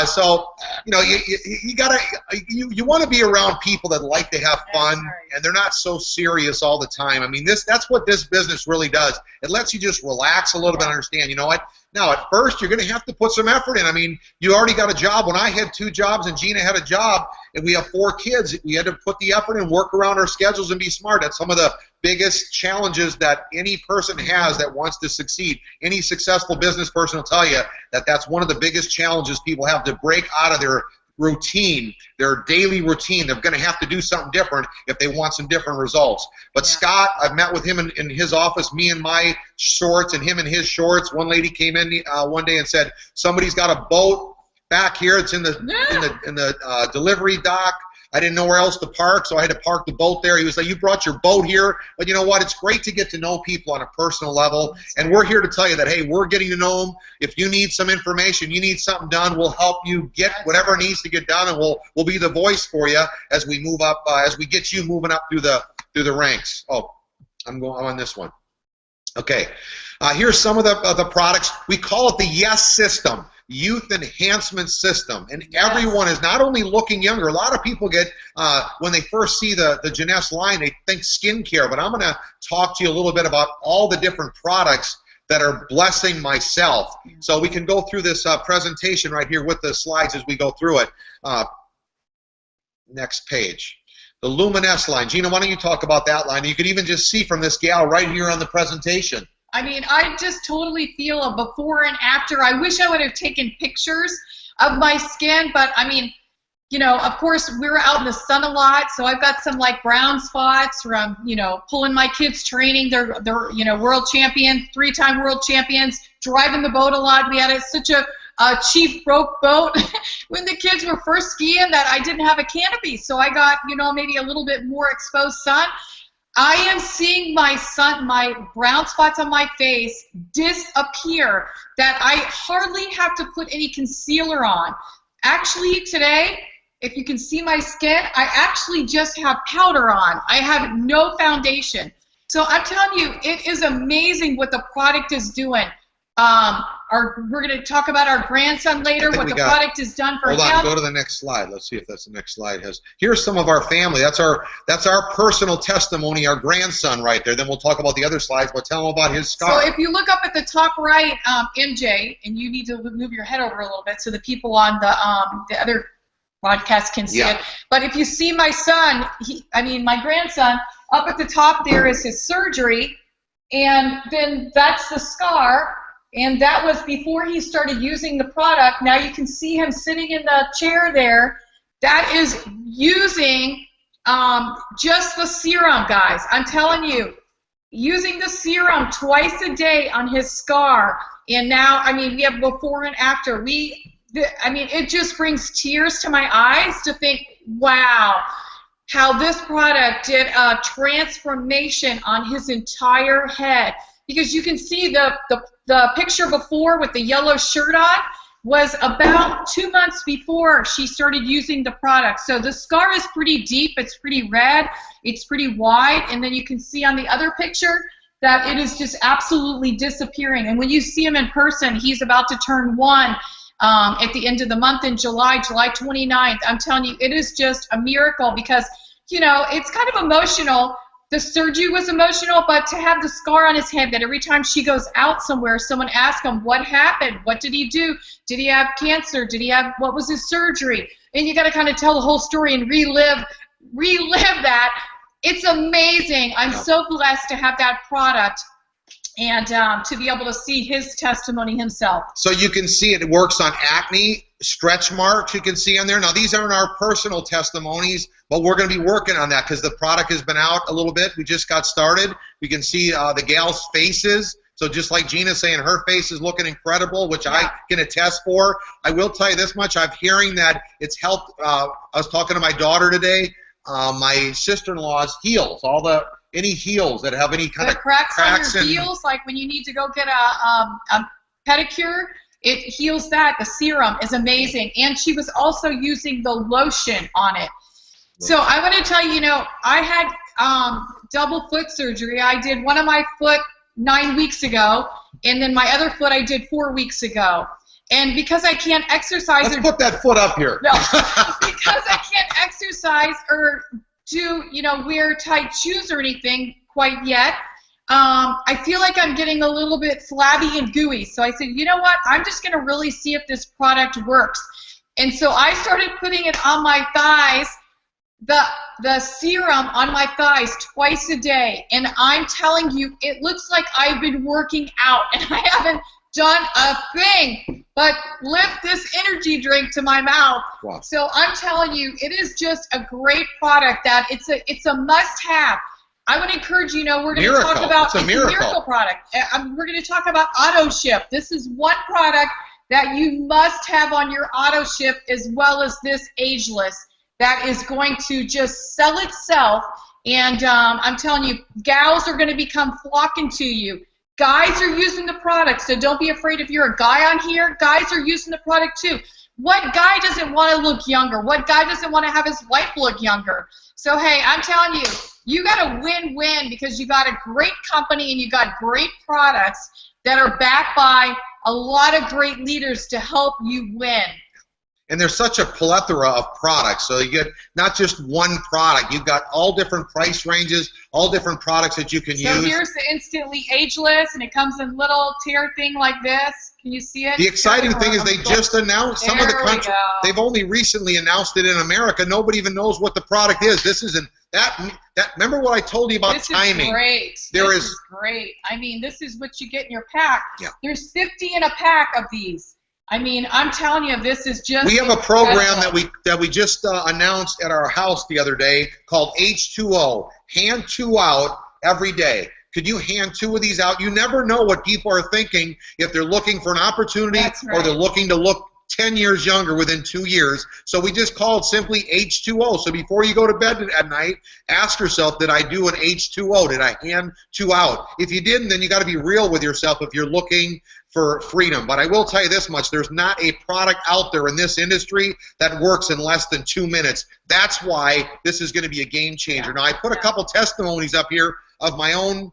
So, you know, you want to be around people that like to have fun, and they're not so serious all the time. I mean, that's what this business really does. It lets you just relax a little bit and understand, you know what? Now, at first, you're going to have to put some effort in. I mean, you already got a job. When I had 2 jobs and Gina had a job, and we have 4 kids, we had to put the effort in, work around our schedules, and be smart. That's some of the biggest challenges that any person has that wants to succeed. Any successful business person will tell you that that's one of the biggest challenges people have, to break out of their routine, their daily routine. They're going to have to do something different if they want some different results. But Scott, I've met with him in his office, me in my shorts and him in his shorts. One lady came in one day and said, somebody's got a boat back here. It's in the delivery dock. I didn't know where else to park, so I had to park the boat there. He was like, you brought your boat here. But you know what? It's great to get to know people on a personal level. And we're here to tell you that, hey, we're getting to know them. If you need some information, you need something done, we'll help you get whatever needs to get done, and we'll be the voice for you as we move up, as we get you moving up through the ranks. Oh, I'm on this one. Okay. Here's some of the products. We call it the YES system. Youth Enhancement System, and everyone is not only looking younger. A lot of people get, when they first see the Jeunesse line, they think skincare, but I'm going to talk to you a little bit about all the different products that are blessing myself. So we can go through this presentation right here with the slides as we go through it. Next page. The Luminesse line. Gina, why don't you talk about that line? You can even just see from this gal right here on the presentation. I mean, I just totally feel a before and after. I wish I would have taken pictures of my skin, but I mean, you know, of course, we were out in the sun a lot, so I've got some like brown spots from, you know, pulling my kids training. They're you know, world champions, 3-time world champions, driving the boat a lot. We had such a cheap rope boat when the kids were first skiing that I didn't have a canopy, so I got, you know, maybe a little bit more exposed sun. I am seeing my brown spots on my face disappear, that I hardly have to put any concealer on. Actually, today, if you can see my skin, I actually just have powder on. I have no foundation. So I'm telling you, it is amazing what the product is doing. We're going to talk about our grandson later, what the product has done for him. Hold on, go to the next slide. Let's see if that's the next slide. Here's some of our family. That's our personal testimony, our grandson right there. Then we'll talk about the other slides, but tell him about his scar. So if you look up at the top right, MJ, and you need to move your head over a little bit so the people on the other podcast can see it. But if you see my son, my grandson, up at the top there is his surgery, and then that's the scar. And that was before he started using the product. Now you can see him sitting in the chair there. That is using just the serum, guys. I'm telling you, using the serum twice a day on his scar. And now, I mean, we have before and after. It just brings tears to my eyes to think, wow, how this product did a transformation on his entire head. Because you can see the picture before with the yellow shirt on was about 2 months before she started using the product. So the scar is pretty deep, it's pretty red, it's pretty wide, and then you can see on the other picture that it is just absolutely disappearing. And when you see him in person, he's about to turn 1 at the end of the month in July 29th. I'm telling you, it is just a miracle because, you know, it's kind of emotional. The surgery was emotional, but to have the scar on his head that every time she goes out somewhere, someone asks him, what happened? What did he do? Did he have cancer? What was his surgery? And you got to kind of tell the whole story and relive that. It's amazing. I'm so blessed to have that product and to be able to see his testimony himself. So you can see it works on acne, stretch marks you can see on there. Now these aren't our personal testimonies, but we're going to be working on that because the product has been out a little bit. We just got started. We can see the gals' faces. So just like Gina's saying, her face is looking incredible, which I can attest for. I will tell you this much. I'm hearing that it's helped. I was talking to my daughter today. My sister-in-law's heels, any heels that have any kind of cracks on your heels, like when you need to go get a pedicure, it heals that. The serum is amazing. And she was also using the lotion on it. So I want to tell you, you know, I had double foot surgery. I did one of my foot 9 weeks ago, and then my other foot I did 4 weeks ago. And because I can't exercise... Let's put that foot up here. No, because I can't exercise or do, you know, wear tight shoes or anything quite yet, I feel like I'm getting a little bit flabby and gooey. So I said, you know what? I'm just going to really see if this product works. And so I started putting it on my thighs, the serum on my thighs twice a day. And I'm telling you, it looks like I've been working out, and I haven't done a thing but lift this energy drink to my mouth. Wow. So I'm telling you, it is just a great product that it's a must-have. I would encourage you, we're going to talk about it's a miracle product. We're going to talk about auto ship. This is one product that you must have on your auto ship, as well as this ageless, that is going to just sell itself. And I'm telling you, gals are going to become flocking to you. Guys are using the product, so don't be afraid if you're a guy on here. Guys are using the product too. What guy doesn't want to look younger? What guy doesn't want to have his wife look younger? So, hey, I'm telling you, you got a win-win, because you got a great company and you got great products that are backed by a lot of great leaders to help you win. And there's such a plethora of products. So you get not just one product. You've got all different price ranges, all different products that you can use. So here's the instantly ageless, and it comes in little tear thing like this. Can you see it? The exciting thing is they just announced some of the countries. They've only recently announced it in America. Nobody even knows what the product is. This isn't that. Remember what I told you about timing? This is great. This is great. I mean, this is what you get in your pack. Yeah. There's 50 in a pack of these. I mean, I'm telling you, this is just. We have a program that we just announced at our house the other day called H2O. Hand 2 out every day. Could you hand 2 of these out? You never know what people are thinking if they're looking for an opportunity or they're looking to look 10 years younger within 2 years. So we just called simply H2O. So before you go to bed at night, ask yourself, did I do an H2O? Did I hand 2 out? If you didn't, then you got to be real with yourself if you're looking for freedom. But I will tell you this much, there's not a product out there in this industry that works in less than 2 minutes. That's why this is going to be a game changer. Now, I put a couple testimonies up here of my own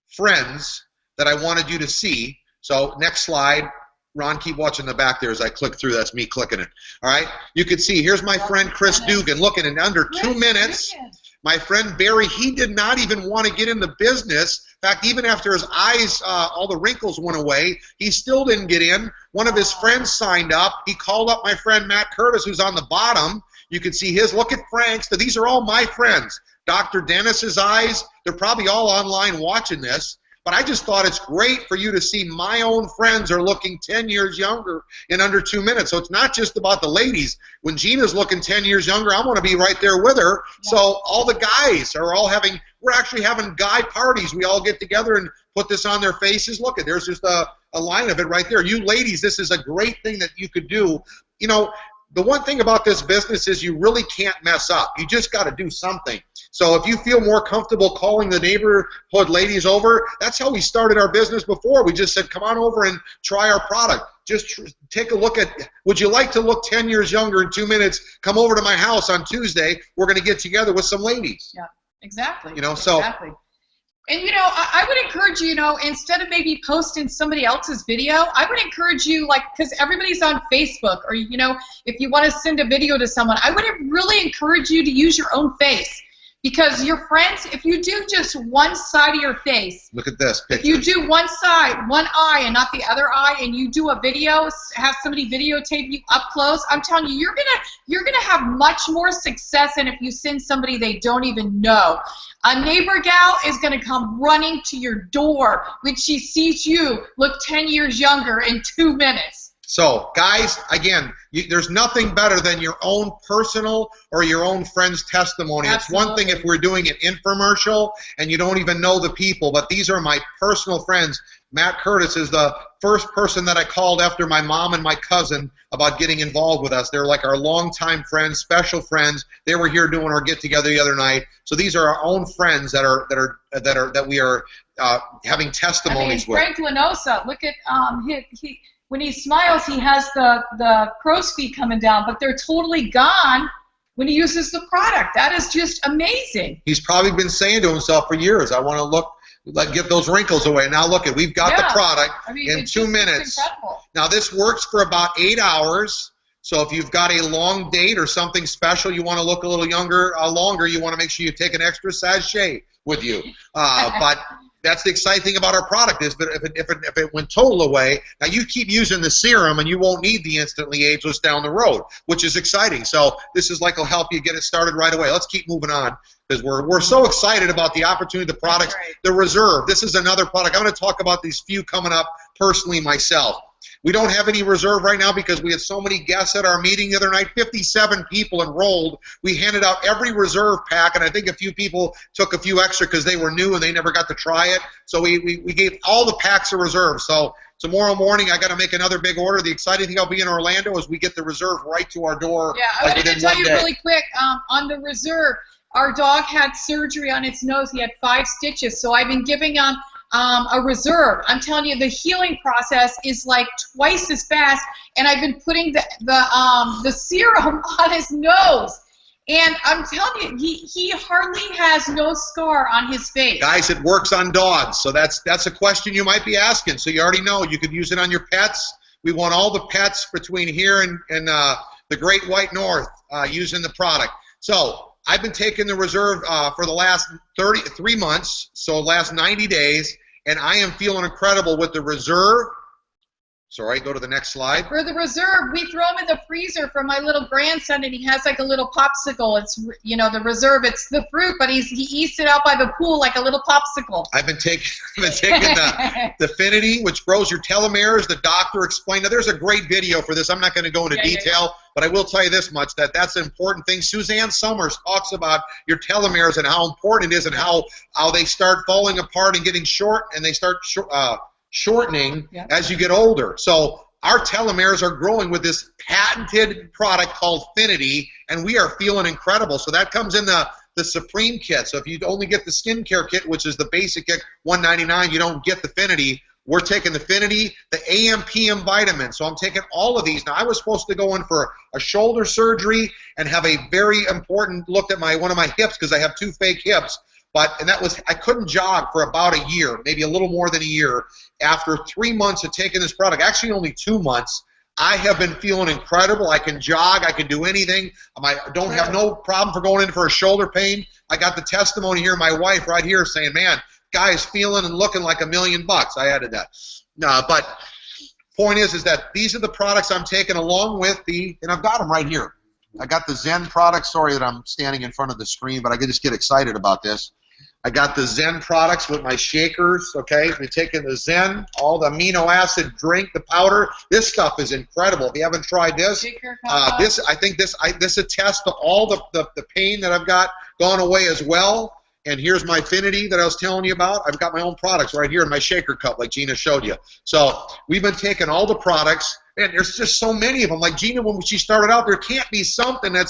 friends that I wanted you to see. So next slide. Ron, keep watching the back there as I click through. That's me clicking it. All right? You can see, here's my friend Chris Dugan. Look at it, in under 2 minutes. My friend Barry, he did not even want to get in the business. In fact, even after his eyes, all the wrinkles went away, he still didn't get in. One of his friends signed up. He called up my friend Matt Curtis, who's on the bottom. You can see his. Look at Frank's. These are all my friends. Dr. Dennis's eyes, they're probably all online watching this. But I just thought it's great for you to see my own friends are looking 10 years younger in under 2 minutes. So it's not just about the ladies. When Gina's looking 10 years younger, I want to be right there with her. Yeah. So all the guys are all we're actually having guy parties. We all get together and put this on their faces. Look, there's just a line of it right there. You ladies, this is a great thing that you could do. You know, the one thing about this business is you really can't mess up. You just got to do something. So if you feel more comfortable calling the neighborhood ladies over, that's how we started our business before. We just said, come on over and try our product. Just take a look at, would you like to look 10 years younger in 2 minutes? Come over to my house on Tuesday. We're going to get together with some ladies. Yeah, exactly. You know, so. Exactly. And, you know, I would encourage you, instead of maybe posting somebody else's video, I would encourage you, because everybody's on Facebook, or, if you want to send a video to someone, I would really encourage you to use your own face. Because your friends, if you do just one side of your face, look at this picture. If you do one side, one eye, and not the other eye, and you do a video, have somebody videotape you up close, I'm telling you, you're gonna have much more success than if you send somebody they don't even know. A neighbor gal is gonna come running to your door when she sees you look 10 years younger in 2 minutes. So, guys, again, there's nothing better than your own personal or your own friend's testimony. Absolutely. It's one thing if we're doing an infomercial and you don't even know the people, but these are my personal friends. Matt Curtis is the first person that I called after my mom and my cousin about getting involved with us. They're like our longtime friends, special friends. They were here doing our get-together the other night. So these are our own friends that we are having testimonies with. Frank Lanosa, look at when he smiles, he has the crow's feet coming down, but they're totally gone when he uses the product. That is just amazing. He's probably been saying to himself for years, I want to get those wrinkles away. Now look, we've got the product in 2 minutes. Now this works for about 8 hours. So if you've got a long date or something special, you want to look a little younger, longer, you want to make sure you take an extra sachet with you. But that's the exciting thing about our product is that if it went total away, now you keep using the serum and you won't need the instantly ageless down the road, which is exciting. So this is like will help you get it started right away. Let's keep moving on because we're so excited about the opportunity, the products, the Reserve. This is another product. I'm going to talk about these few coming up personally myself. We don't have any Reserve right now because we had so many guests at our meeting the other night. 57 people enrolled. We handed out every Reserve pack, and I think a few people took a few extra because they were new and they never got to try it. So we gave all the packs of Reserve. So tomorrow morning I got to make another big order. The exciting thing I'll be in Orlando is we get the Reserve right to our door. Yeah, I wanted to tell you really quick on the Reserve. Our dog had surgery on its nose. He had 5 stitches. So I've been giving him a Reserve. I'm telling you, the healing process is like twice as fast, and I've been putting the serum on his nose, and I'm telling you, he hardly has no scar on his face. Guys, it works on dogs, so that's a question you might be asking. So you already know you could use it on your pets. We want all the pets between here and the Great White North using the product. So I've been taking the Reserve for the last 3 months, so last 90 days, and I am feeling incredible with the Reserve. Sorry, go to the next slide. For the Reserve, we throw him in the freezer for my little grandson, and he has like a little popsicle. It's, you know, the Reserve, it's the fruit, but he eats it out by the pool like a little popsicle. I've been taking the Affinity, which grows your telomeres. The doctor explained. Now, there's a great video for this. I'm not going to go into detail, but I will tell you this much, that's an important thing. Suzanne Summers talks about your telomeres and how important it is and how they start falling apart and getting short, and they start shortening as you get older. So our telomeres are growing with this patented product called Affinity, and we are feeling incredible. So that comes in the Supreme kit. So if you only get the skincare kit, which is the basic kit, $199, you don't get the Affinity. We're taking the Affinity, the AM/PM vitamin. So I'm taking all of these. Now, I was supposed to go in for a shoulder surgery and have a very important look at one of my hips because I have 2 fake hips. And that was, I couldn't jog for about a year, maybe a little more than a year. After 3 months of taking this product, actually only 2 months, I have been feeling incredible. I can jog, I can do anything. I don't have no problem for going in for a shoulder pain. I got the testimony here, my wife right here saying, man, guy's feeling and looking like $1 million. I added that. No, but point is that these are the products I'm taking along with and I've got them right here. I got the Zen products. Sorry that I'm standing in front of the screen, but I could just get excited about this. I got the Zen products with my shakers, okay? We're taking the Zen, all the amino acid drink, the powder. This stuff is incredible. If you haven't tried this, I think this attests to all the pain that I've got gone away as well. And here's my Affinity that I was telling you about. I've got my own products right here in my shaker cup like Gina showed you. So we've been taking all the products, and there's just so many of them. Like Gina, when she started out, there can't be something that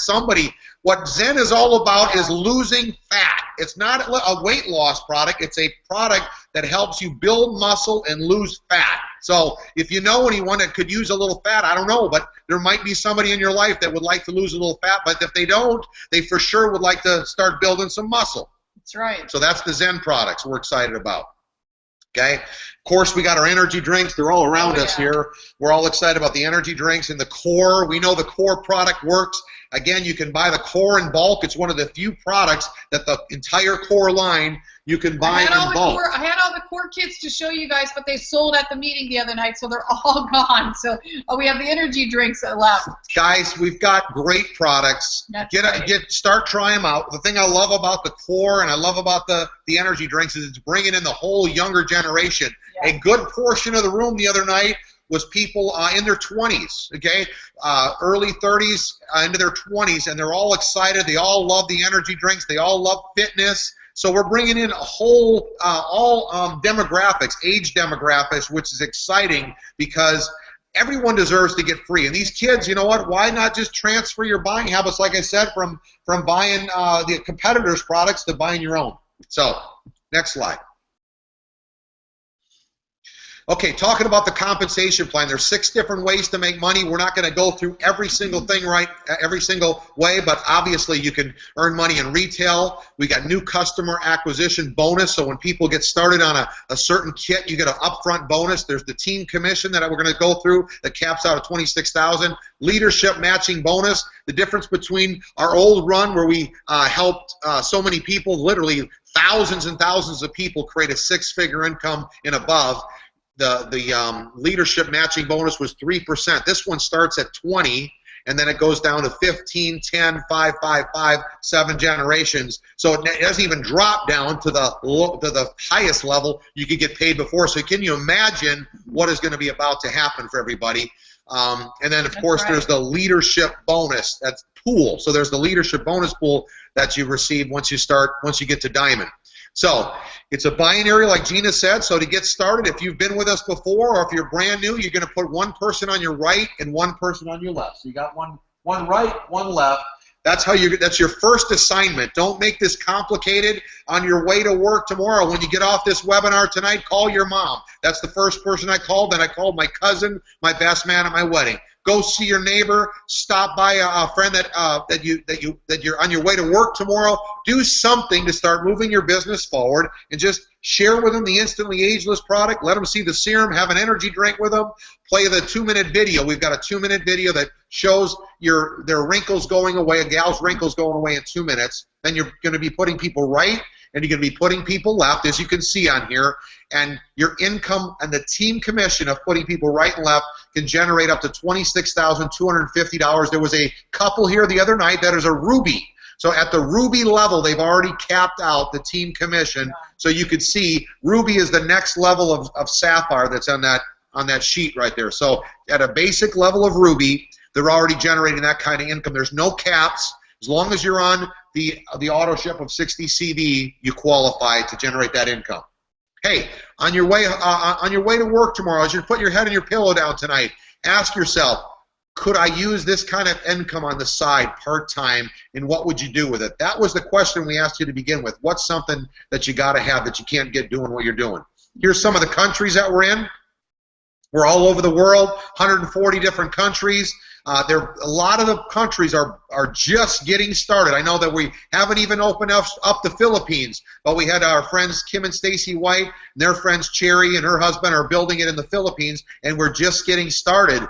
what Zen is all about is losing fat. It's not a weight loss product. It's a product that helps you build muscle and lose fat. So if you know anyone that could use a little fat, I don't know, but there might be somebody in your life that would like to lose a little fat, but if they don't, they for sure would like to start building some muscle. That's right. So that's the Zen products we're excited about. Okay? Of course, we got our energy drinks. They're all around us here. We're all excited about the energy drinks and the Core. We know the Core product works. Again, you can buy the Core in bulk. It's one of the few products that the entire Core line you can buy in bulk. I had all the Core kits to show you guys, but they sold at the meeting the other night, so they're all gone. So we have the energy drinks left. Guys, we've got great products. Start trying them out. The thing I love about the Core and I love about the energy drinks is it's bringing in the whole younger generation. Yeah. A good portion of the room the other night was people in their 20s, okay, early 30s into their 20s, and they're all excited. They all love the energy drinks. They all love fitness. So we're bringing in a whole, all demographics, age demographics, which is exciting because everyone deserves to get free. And these kids, you know what, why not just transfer your buying habits, like I said, from buying the competitors' products to buying your own. So, next slide. Okay, talking about the compensation plan, there's 6 different ways to make money. We're not going to go through every single thing every single way, but obviously you can earn money in retail. We got new customer acquisition bonus, so when people get started on a certain kit, you get an upfront bonus. There's the team commission that we're going to go through that caps out at $26,000. Leadership matching bonus, the difference between our old run where we helped so many people, literally thousands and thousands of people, create a 6-figure income and above. The leadership matching bonus was 3%. This one starts at 20, and then it goes down to 15, 10, 5, 5, 5, 7 generations. So it doesn't even drop down to the highest level you could get paid before. So can you imagine what is going to be about to happen for everybody? And then, of course, there's the leadership bonus. That's pool. So there's the leadership bonus pool that you receive once you get to Diamond. So it's a binary, like Gina said. So to get started, if you've been with us before or if you're brand new, you're going to put one person on your right and one person on your left. So you got one right, one left. That's your first assignment. Don't make this complicated. On your way to work tomorrow, when you get off this webinar tonight, call your mom. That's the first person I called. Then I called my cousin, my best man at my wedding. Go see your neighbor. Stop by a friend that you're on your way to work tomorrow. Do something to start moving your business forward, and just share with them the Instantly Ageless product. Let them see the serum. Have an energy drink with them. Play the 2-minute video. We've got a 2-minute video that shows their wrinkles going away, a gal's wrinkles going away in 2 minutes. Then you're going to be putting people right, and you're going to be putting people left, as you can see on here. And your income and the team commission of putting people right and left can generate up to $26,250. There was a couple here the other night that is a Ruby. So at the Ruby level, they've already capped out the team commission. So you could see Ruby is the next level of Sapphire that's on that sheet right there. So at a basic level of Ruby, they're already generating that kind of income. There's no caps. As long as you're on the auto ship of 60 CV, you qualify to generate that income. Hey, on your way to work tomorrow, as you're putting your head on your pillow down tonight, ask yourself, could I use this kind of income on the side part-time, and what would you do with it? That was the question we asked you to begin with. What's something that you got to have that you can't get doing what you're doing? Here's some of the countries that we're in. We're all over the world, 140 different countries. A lot of the countries are just getting started. I know that we haven't even opened up the Philippines, but we had our friends Kim and Stacy White, and their friends Cherry and her husband are building it in the Philippines, and we're just getting started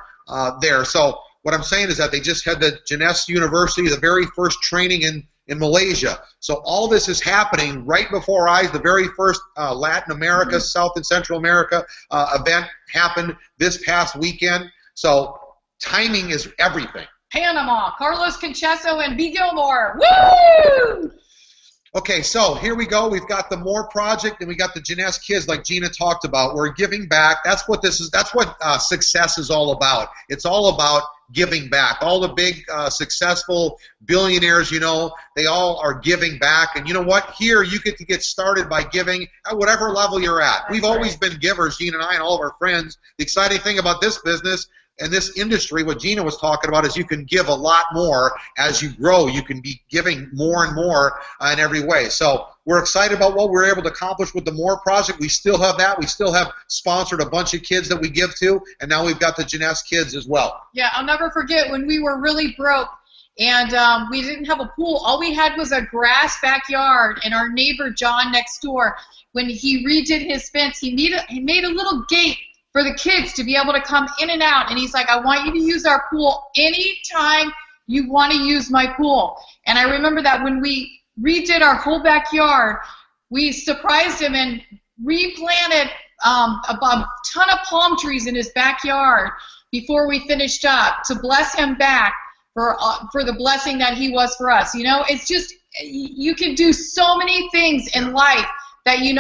there. So what I'm saying is that they just had the Jeunesse University, the very first training in Malaysia. So all this is happening right before our eyes. The very first Latin America, South and Central America event happened this past weekend. So timing is everything. Panama, Carlos Conchesso and B. Gilmore. Woo! Okay, so here we go. We've got the More Project, and we got the Jeunesse Kids, like Gina talked about. We're giving back. That's what this is. That's what success is all about. It's all about giving back. All the big successful billionaires, you know, they all are giving back. And you know what? Here you get to get started by giving at whatever level you're at. We've always been givers, Gina and I and all of our friends. The exciting thing about this business and this industry, what Gina was talking about, is you can give a lot more as you grow. You can be giving more and more in every way. So we're excited about what we're able to accomplish with the More Project. We still have that. We still have sponsored a bunch of kids that we give to, and now we've got the Jeunesse Kids as well. Yeah, I'll never forget when we were really broke and we didn't have a pool. All we had was a grass backyard, and our neighbor John next door, when he redid his fence, he made a little gate for the kids to be able to come in and out. And he's like, I want you to use our pool anytime you want to use my pool. And I remember that when we redid our whole backyard, we surprised him and replanted a ton of palm trees in his backyard before we finished up to bless him back for the blessing that he was for us. You know, it's just, you can do so many things in life that we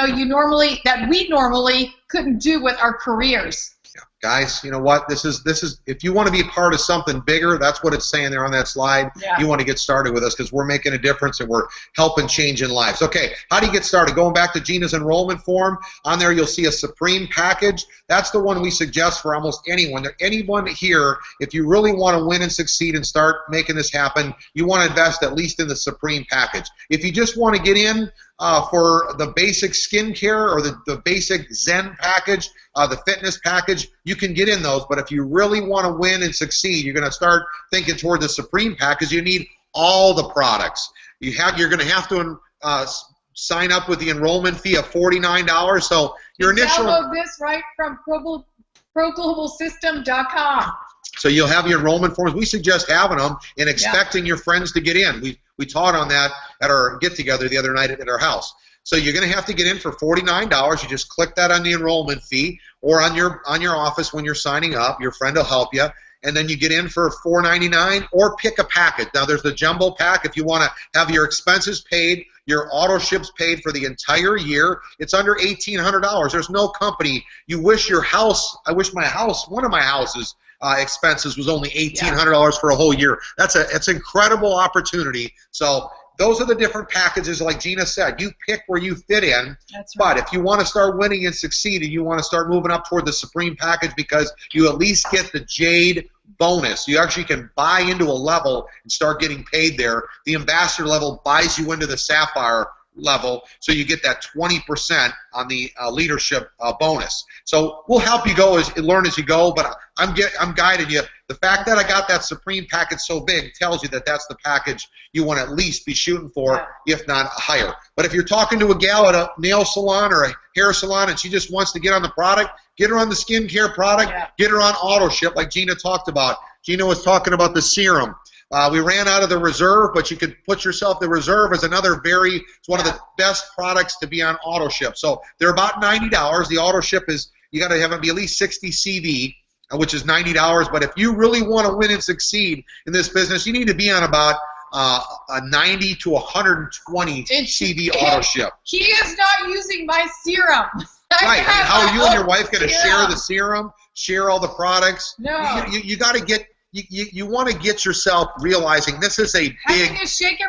normally couldn't do with our careers. Yeah. Guys, you know what? This is if you want to be a part of something bigger, that's what it's saying there on that slide. Yeah. You want to get started with us because we're making a difference and we're helping changing lives. Okay, how do you get started? Going back to Gina's enrollment form, on there you'll see a Supreme package. That's the one we suggest for almost anyone. Anyone here, if you really want to win and succeed and start making this happen, you want to invest at least in the Supreme package. If you just want to get in for the basic skincare or the basic Zen package, the fitness package, you can get in those. But if you really want to win and succeed, you're going to start thinking toward the Supreme package. You need all the products. You're going to have to sign up with the enrollment fee of $49. So your initial download this right from ProGlobalSystem.com. So you'll have your enrollment forms. We suggest having them and expecting your friends to get in. We taught on that at our get-together the other night at our house. So you're going to have to get in for $49. You just click that on the enrollment fee or on your office when you're signing up. Your friend will help you. And then you get in for $4.99 or pick a package. Now there's the jumbo pack if you want to have your expenses paid, your auto ships paid for the entire year. It's under $1,800. There's no company. You wish your house, I wish my house, one of my houses, expenses was only $1,800 for a whole year. It's an incredible opportunity. So those are the different packages, like Gina said. You pick where you fit in. That's right. But if you want to start winning and succeed, and you want to start moving up toward the Supreme package because you at least get the Jade bonus. You actually can buy into a level and start getting paid there. The Ambassador level buys you into the Sapphire level, so you get that 20% on the leadership bonus. So we'll help you learn as you go, but I'm guiding you. The fact that I got that Supreme package so big tells you that that's the package you want to at least be shooting for, if not higher. But if you're talking to a gal at a nail salon or a hair salon and she just wants to get on the product, get her on the skincare product, get her on auto ship like Gina talked about. Gina was talking about the serum. We ran out of the reserve, but you could put yourself, the reserve is it's one of the best products to be on auto ship. So they're about $90. The auto ship is, you got to have it be at least 60 CV, which is $90. But if you really want to win and succeed in this business, you need to be on about a 90 to 120 CV auto ship. He is not using my serum. Right. And how are you and your wife going to share the serum, share all the products? No. You got to get... You want to get yourself realizing this is a big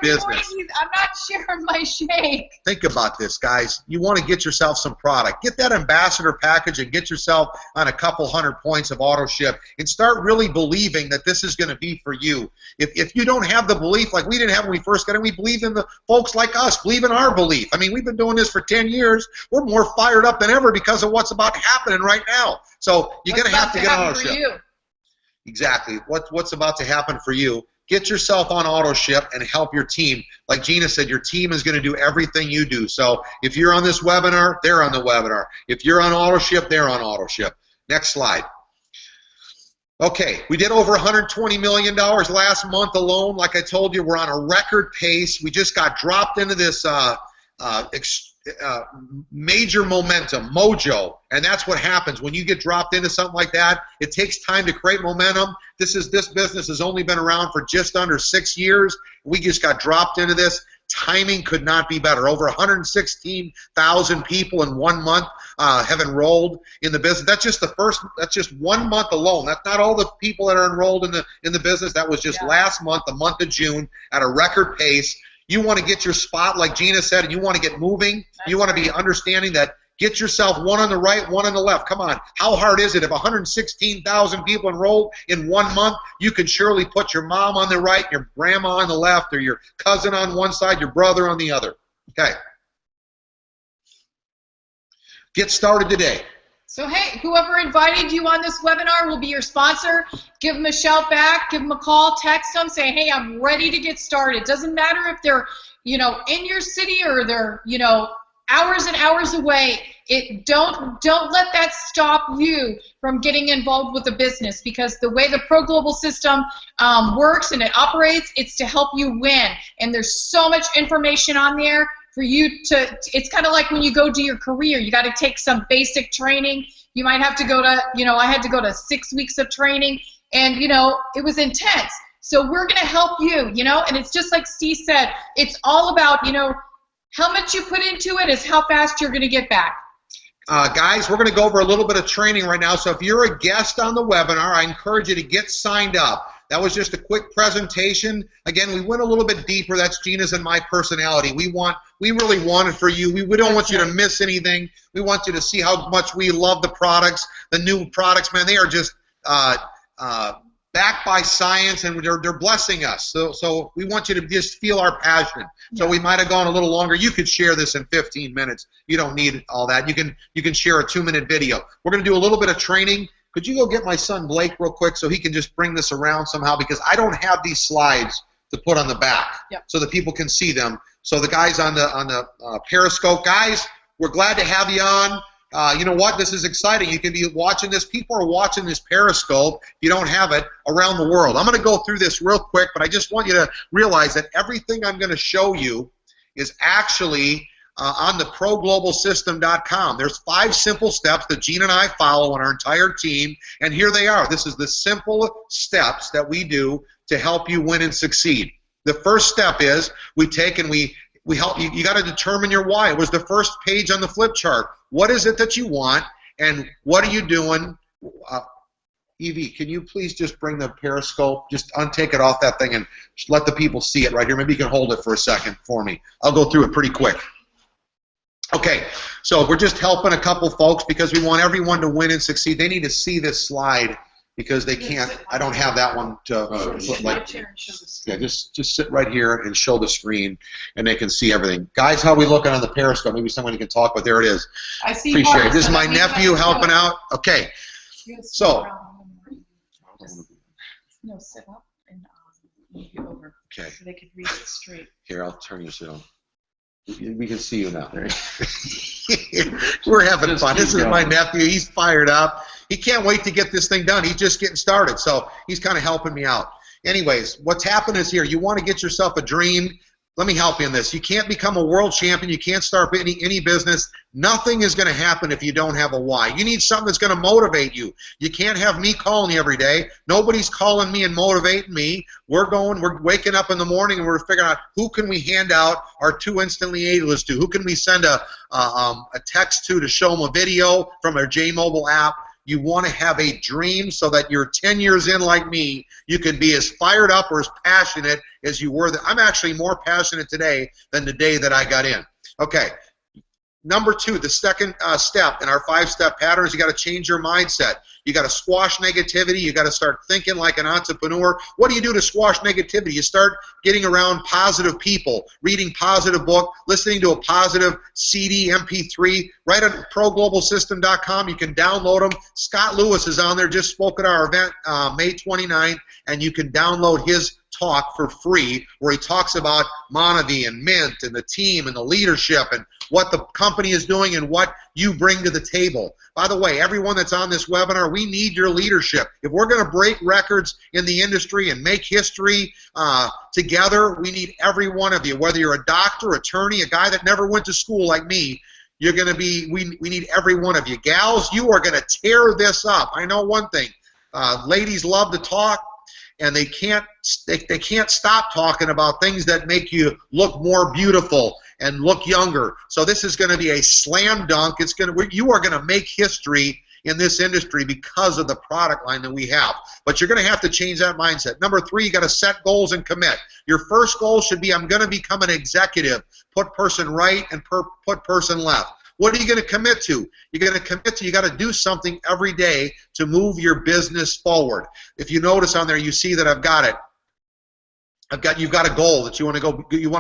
business. I'm not sharing my shake. Think about this, guys. You want to get yourself some product. Get that Ambassador package and get yourself on a couple hundred points of auto ship and start really believing that this is going to be for you. If you don't have the belief like we didn't have when we first got in, we believe in the folks like us, believe in our belief. I mean, we've been doing this for 10 years. We're more fired up than ever because of what's about happening right now. So you're going to have to get on auto ship. Exactly. What's about to happen for you? Get yourself on auto ship and help your team. Like Gina said, your team is going to do everything you do. So if you're on this webinar, they're on the webinar. If you're on auto ship, they're on auto ship. Next slide. Okay, we did over $120 million last month alone. Like I told you, we're on a record pace. We just got dropped into this major momentum, mojo, and that's what happens when you get dropped into something like that. It takes time to create momentum. This business has only been around for just under 6 years. We just got dropped into this. Timing could not be better. Over 116,000 people in 1 month have enrolled in the business. That's just that's just 1 month alone. That's not all the people that are enrolled in the business. That was just last month, the month of June, at a record pace. You want to get your spot, like Gina said, and you want to get moving. You want to be understanding that. Get yourself one on the right, one on the left. Come on. How hard is it? If 116,000 people enrolled in 1 month, you can surely put your mom on the right, your grandma on the left, or your cousin on one side, your brother on the other. Okay. Get started today. So, hey, whoever invited you on this webinar will be your sponsor. Give them a shout back, give them a call, text them, say, hey, I'm ready to get started. Doesn't matter if they're, in your city or they're, hours and hours away. Don't let that stop you from getting involved with the business, because the way the Pro Global System works and it operates, it's to help you win. And there's so much information on there for you to, it's kind of like when you go do your career, you got to take some basic training. You might have to go to, I had to go to 6 weeks of training, and, it was intense. So we're going to help you, and it's just like Steve said, it's all about, how much you put into it is how fast you're going to get back. Guys, we're going to go over a little bit of training right now. So if you're a guest on the webinar, I encourage you to get signed up. That was just a quick presentation. Again, we went a little bit deeper. That's Gina's and my personality. We really want it for you. We don't want you to miss anything. We want you to see how much we love the products, the new products. Man, they are just backed by science, and they're blessing us. So we want you to just feel our passion. So we might have gone a little longer. You could share this in 15 minutes. You don't need all that. You can share a 2-minute video. We're going to do a little bit of training. Could you go get my son Blake real quick so he can just bring this around somehow, because I don't have these slides to put on the back so that people can see them. So the guys on the Periscope, guys, we're glad to have you on. You know what? This is exciting. You can be watching this. People are watching this Periscope, if you don't have it, around the world. I'm going to go through this real quick, but I just want you to realize that everything I'm going to show you is actually on the ProGlobalSystem.com. There's 5 simple steps that Gina and I follow and our entire team, and here they are. This is the simple steps that we do to help you win and succeed. The first step is we take and we help you. You got to determine your why. It was the first page on the flip chart. What is it that you want, and what are you doing? Evie, can you please just bring the Periscope, just untake it off that thing and let the people see it right here. Maybe you can hold it for a second for me. I'll go through it pretty quick. Okay, so we're just helping a couple folks because we want everyone to win and succeed. They need to see this slide because they can't. I don't have that one to put like. Yeah, just sit right here and show the screen, and they can see everything. Guys, how are we looking on the Periscope? Maybe someone can talk, but there it is. I see. Appreciate it. This is my nephew helping out. Okay, so. No, sit up and move you over. Okay. So they could read it straight. Here, I'll turn you so. We can see you now. We're having fun. This is my nephew. He's fired up. He can't wait to get this thing done. He's just getting started, so he's kind of helping me out. Anyways, what's happened is here. You want to get yourself a dream. Let me help you in this. You can't become a world champion. You can't start any business. Nothing is going to happen if you don't have a why. You need something that's going to motivate you. You can't have me calling you every day. Nobody's calling me and motivating me. We're waking up in the morning and we're figuring out who can we hand out our 2 instantly aidless to. Who can we send a text to show them a video from our J-Mobile app. You want to have a dream so that you're 10 years in like me, you can be as fired up or as passionate as you were. I'm actually more passionate today than the day that I got in. Okay. Number 2, the second step in our 5-step pattern is you got to change your mindset. You got to squash negativity. You got to start thinking like an entrepreneur. What do you do to squash negativity? You start getting around positive people, reading positive book, listening to a positive CD, MP3. Right at ProGlobalSystem.com, you can download them. Scott Lewis is on there, just spoke at our event May 29th, and you can download his talk for free where he talks about Monavie and Mint and the team and the leadership and what the company is doing and what you bring to the table. By the way, everyone that's on this webinar, we need your leadership. If we're going to break records in the industry and make history together, we need every one of you, whether you're a doctor, attorney, a guy that never went to school like me. You're going to be, we need every one of you. Gals, you are going to tear this up. I know one thing. Ladies love to talk, and they can't stop talking about things that make you look more beautiful and look younger. So this is going to be a slam dunk. You are going to make history in this industry because of the product line that we have. But you're going to have to change that mindset. Number 3, you got to set goals and commit. Your first goal should be, I'm going to become an executive. Put person right and put person left. What are you going to commit to? You're going to commit to, you got to do something every day to move your business forward. If you notice on there, you see that I've got it. You've got a goal that you want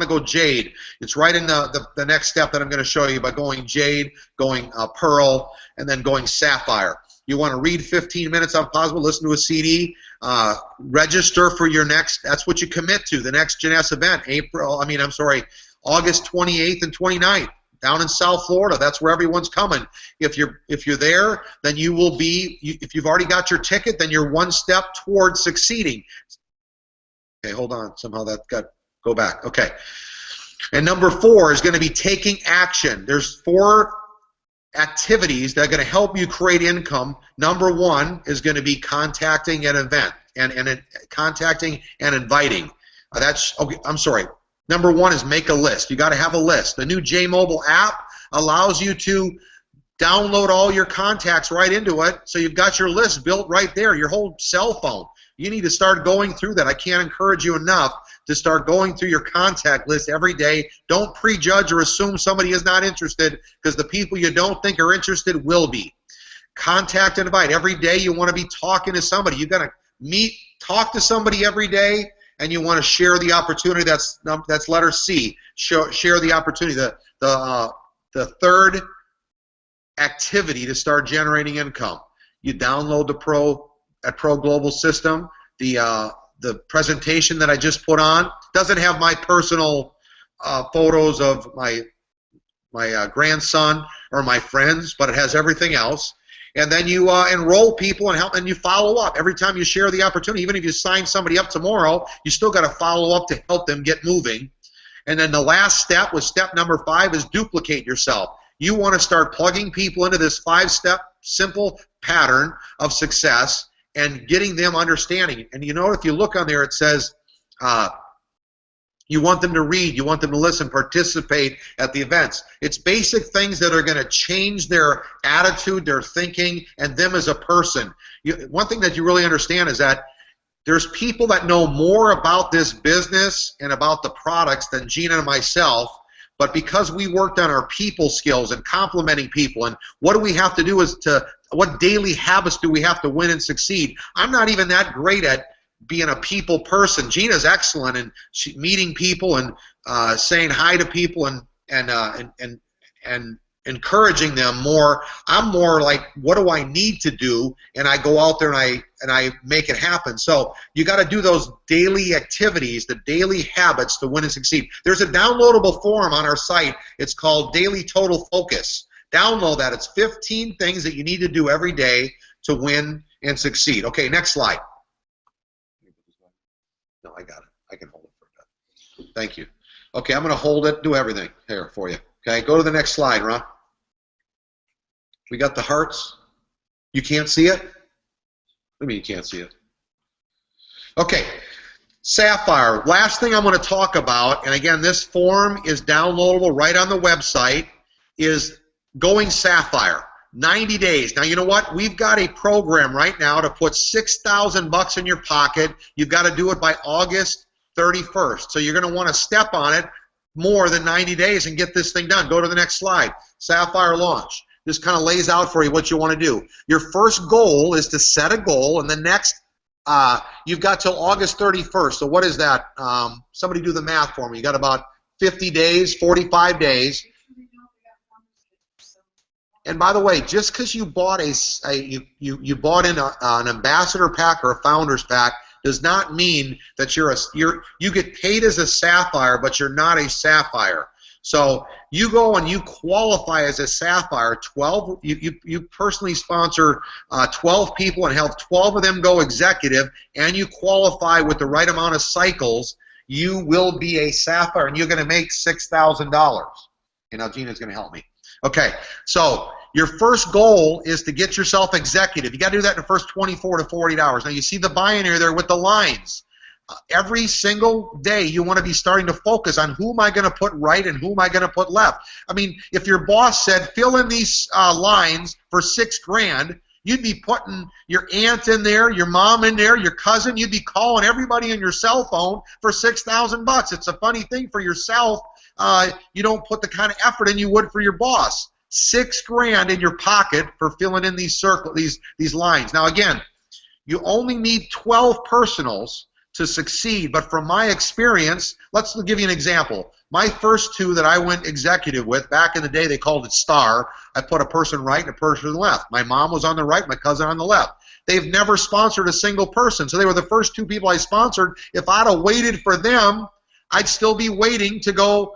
to go jade. It's right in the next step that I'm going to show you by going jade, going pearl, and then going sapphire. You want to read 15 minutes on possible, listen to a CD, register for your next, that's what you commit to, the next Jeunesse event, August 28th and 29th. Down in South Florida, that's where everyone's coming. If you're there, then you will be. If you've already got your ticket, then you're one step towards succeeding. Okay, hold on. Somehow that go back. Okay. And number 4 is going to be taking action. There's 4 activities that are going to help you create income. Number 1 is going to be contacting an event and contacting and inviting. That's okay. I'm sorry. Number 1 is make a list. You got to have a list. The new J-Mobile app allows you to download all your contacts right into it, so you've got your list built right there, your whole cell phone. You need to start going through that. I can't encourage you enough to start going through your contact list every day. Don't prejudge or assume somebody is not interested, because the people you don't think are interested will be. Contact and invite. Every day you want to be talking to somebody. You've got to talk to somebody every day, and you want to share the opportunity. That's letter C. Share the opportunity. The third activity to start generating income. You download the Pro Global System. The presentation that I just put on doesn't have my personal photos of my grandson or my friends, but it has everything else. And then you enroll people and you follow up every time you share the opportunity. Even if you sign somebody up tomorrow, you still got to follow up to help them get moving. And then the last step, was step number 5, is duplicate yourself. You want to start plugging people into this 5-step simple pattern of success and getting them understanding. And you know, if you look on there, it says you want them to read, you want them to listen, participate at the events. It's basic things that are going to change their attitude, their thinking, and them as a person. One thing that you really understand is that there's people that know more about this business and about the products than Gina and myself, but because we worked on our people skills and complimenting people and what do we have to do what daily habits do we have to win and succeed, I'm not even that great at being a people person. Gina's excellent in meeting people and saying hi to people and encouraging them more. I'm more like, what do I need to do? And I go out there and I make it happen. So you got to do those daily activities, the daily habits to win and succeed. There's a downloadable form on our site. It's called Daily Total Focus. Download that. It's 15 things that you need to do every day to win and succeed. Okay, next slide. No, I got it. I can hold it for a bit. Thank you. Okay, I'm going to hold it, do everything here for you. Okay, go to the next slide, Ron. We got the hearts. You can't see it? What do you mean you can't see it? Okay, Sapphire. Last thing I'm going to talk about, and again, this form is downloadable right on the website, is going Sapphire. 90 days. Now, you know what? We've got a program right now to put $6,000 in your pocket. You've got to do it by August 31st. So you're going to want to step on it more than 90 days and get this thing done. Go to the next slide. Sapphire launch. This kind of lays out for you what you want to do. Your first goal is to set a goal, and the next, you've got till August 31st. So what is that? Somebody do the math for me. You got about 50 days, 45 days. And by the way, just because you bought you bought in an ambassador pack or a founders pack does not mean that you get paid as a Sapphire, but you're not a Sapphire. So you go and you qualify as a Sapphire. You personally sponsor 12 people and help 12 of them go executive, and you qualify with the right amount of cycles. You will be a Sapphire, and you're going to make $6,000. And now Gina's going to help me. Okay, so your first goal is to get yourself executive. You got to do that in the first 24 to 48 hours. Now you see the binary there with the lines. Every single day you want to be starting to focus on who am I going to put right and who am I going to put left. I mean, if your boss said fill in these lines for $6,000, you'd be putting your aunt in there, your mom in there, your cousin. You'd be calling everybody on your cell phone for $6,000. It's a funny thing for yourself. You don't put the kind of effort in you would for your boss. $6,000 in your pocket for filling in these these lines. Now again, you only need 12 personals to succeed, but from my experience, let's give you an example. My first 2 that I went executive with, back in the day they called it STAR. I put a person right and a person on the left. My mom was on the right, my cousin on the left. They've never sponsored a single person, so they were the first 2 people I sponsored. If I'd have waited for them, I'd still be waiting to go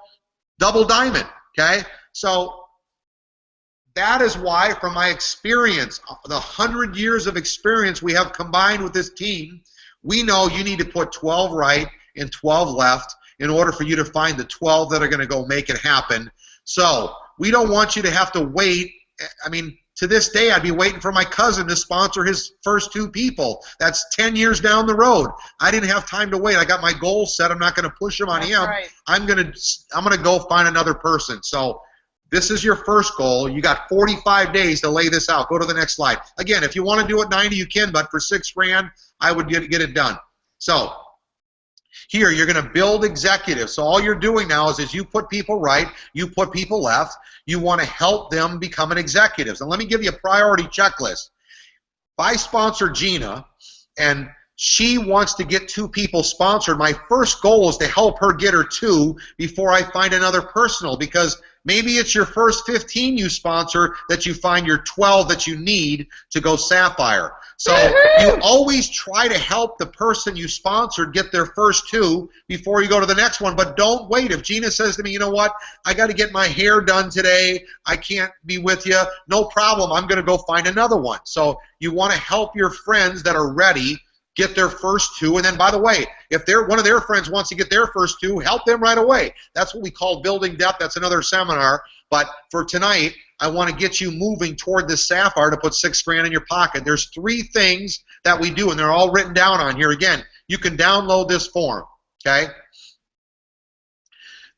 double diamond, okay? So that is why, from my experience, the 100 years of experience we have combined with this team, we know you need to put 12 right and 12 left in order for you to find the 12 that are going to go make it happen. So we don't want you to have to wait. I mean, to this day, I'd be waiting for my cousin to sponsor his first 2 people. That's 10 years down the road. I didn't have time to wait. I got my goal set. I'm not going to push him on him. Right. I'm going to go find another person. So This is your first goal. You got 45 days to lay this out. Go to the next slide. Again, if you want to do it 90, you can, but for $6,000, I would get it done. So here, you're going to build executives. So all you're doing now is you put people right, you put people left. You want to help them become an executive. And let me give you a priority checklist. If I sponsor Gina and she wants to get 2 people sponsored, my first goal is to help her get her 2 before I find another personal, because maybe it's your first 15 you sponsor that you find your 12 that you need to go Sapphire. So you always try to help the person you sponsored get their first 2 before you go to the next one, but don't wait. If Gina says to me, you know what, I got to get my hair done today, I can't be with you, no problem, I'm going to go find another one. So you want to help your friends that are ready get their first 2, and then, by the way, if one of their friends wants to get their first 2, help them right away. That's what we call building depth. That's another seminar. But for tonight, I want to get you moving toward this Sapphire to put $6,000 in your pocket. There's 3 things that we do, and they're all written down on here. Again, you can download this form, okay?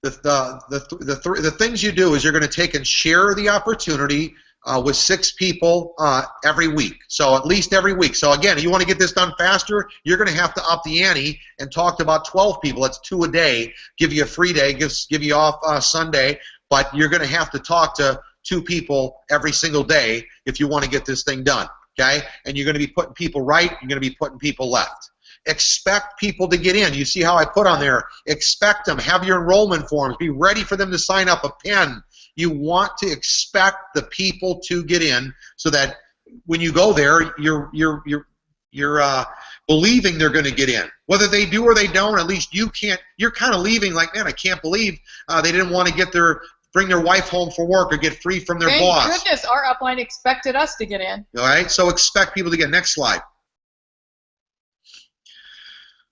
The things you do is you're going to take and share the opportunity with 6 people every week. So at least every week. So again, you want to get this done faster, you're going to have to up the ante and talk to about 12 people. That's 2 a day. Give you a free day, give you off Sunday, but you're going to have to talk to 2 people every single day if you want to get this thing done. Okay? And you're going to be putting people right, you're going to be putting people left. Expect people to get in. You see how I put on there, expect them, have your enrollment forms, be ready for them to sign up, a pen. You want to expect the people to get in so that when you go there, you're believing they're going to get in. Whether they do or they don't, at least you're kind of leaving like, man, I can't believe they didn't want to bring their wife home from work or get free from their boss. Thank goodness our upline expected us to get in. All right, so expect people to get in. Next slide.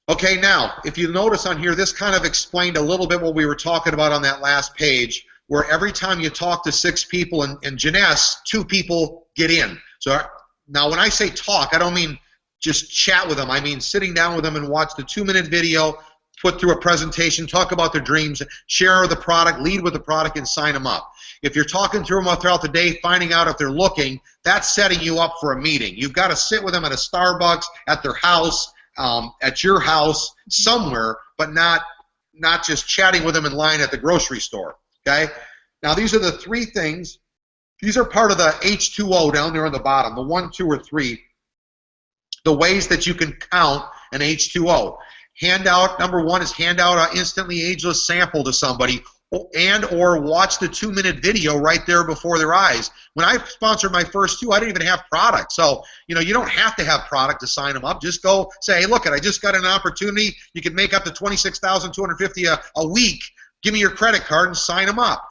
Okay, now, if you notice on here, this kind of explained a little bit what we were talking about on that last page, where every time you talk to 6 people in Jeunesse, 2 people get in. So now when I say talk, I don't mean just chat with them. I mean sitting down with them and watch the 2-minute video, put through a presentation, talk about their dreams, share the product, lead with the product, and sign them up. If you're talking to them throughout the day, finding out if they're looking, that's setting you up for a meeting. You've got to sit with them at a Starbucks, at their house, at your house, somewhere, but not just chatting with them in line at the grocery store. Okay? Now, these are the 3 things. These are part of the H2O down there on the bottom, the 1, 2, or 3, the ways that you can count an H2O. Handout, number 1 is hand out an instantly ageless sample to somebody and or watch the 2-minute video right there before their eyes. When I sponsored my first 2, I didn't even have product. So, you don't have to have product to sign them up. Just go say, hey, look, I just got an opportunity. You can make up to $26,250 a week. Give me your credit card and sign them up.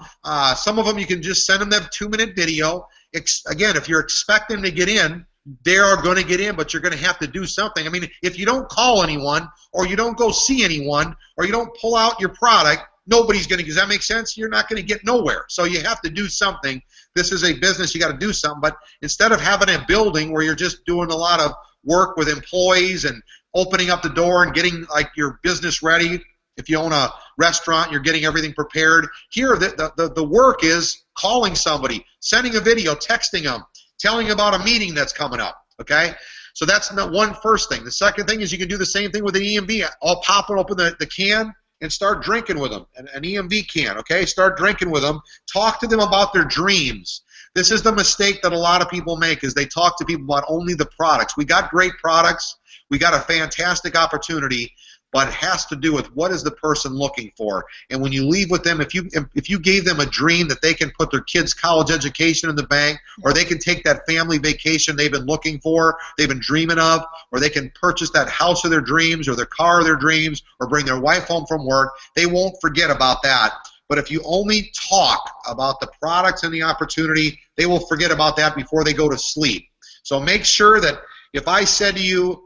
Some of them you can just send them that 2-minute video. Again, if you're expecting to get in, they are going to get in, but you're going to have to do something. I mean, if you don't call anyone, or you don't go see anyone, or you don't pull out your product, nobody's going to. Does that make sense? You're not going to get nowhere. So you have to do something. This is a business. You got to do something. But instead of having a building where you're just doing a lot of work with employees and opening up the door and getting like your business ready, if you own a restaurant, you're getting everything prepared. Here, the work is calling somebody, sending a video, texting them, telling about a meeting that's coming up, okay? So that's the first thing. The second thing is you can do the same thing with an EMV. I'll pop it open the can and start drinking with them, an EMV can, okay? Start drinking with them. Talk to them about their dreams. This is the mistake that a lot of people make, is they talk to people about only the products. We got great products. We got a fantastic opportunity, but it has to do with what is the person looking for. And when you leave with them, if you gave them a dream that they can put their kids' college education in the bank, or they can take that family vacation they've been looking for, they've been dreaming of, or they can purchase that house of their dreams, or their car of their dreams, or bring their wife home from work, they won't forget about that. But if you only talk about the products and the opportunity, they will forget about that before they go to sleep. So make sure that if I said to you,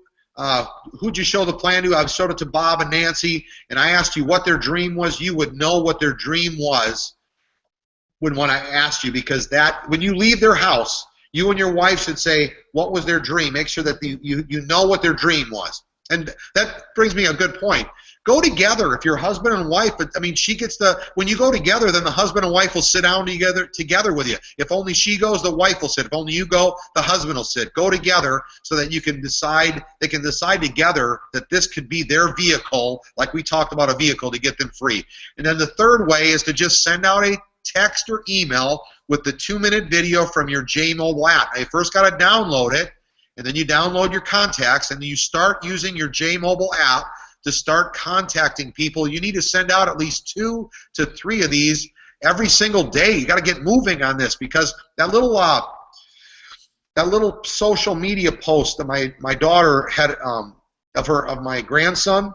who'd you show the plan to? I showed it to Bob and Nancy, and I asked you what their dream was. You would know what their dream was when I asked you, because that, when you leave their house, you and your wife should say, what was their dream? Make sure that you know what their dream was. And that brings me a good point. Go together. If you're husband and wife, I mean, she gets when you go together, then the husband and wife will sit down together with you. If only she goes, the wife will sit. If only you go, the husband will sit. Go together so that you can decide, they can decide together that this could be their vehicle, like we talked about a vehicle to get them free. And then the third way is to just send out a text or email with the 2-minute video from your J Mobile app. Now, you first got to download it, and then you download your contacts, and then you start using your J Mobile app to start contacting people. You need to send out at least 2 to 3 of these every single day. You got to get moving on this, because that little social media post that my daughter had of my grandson,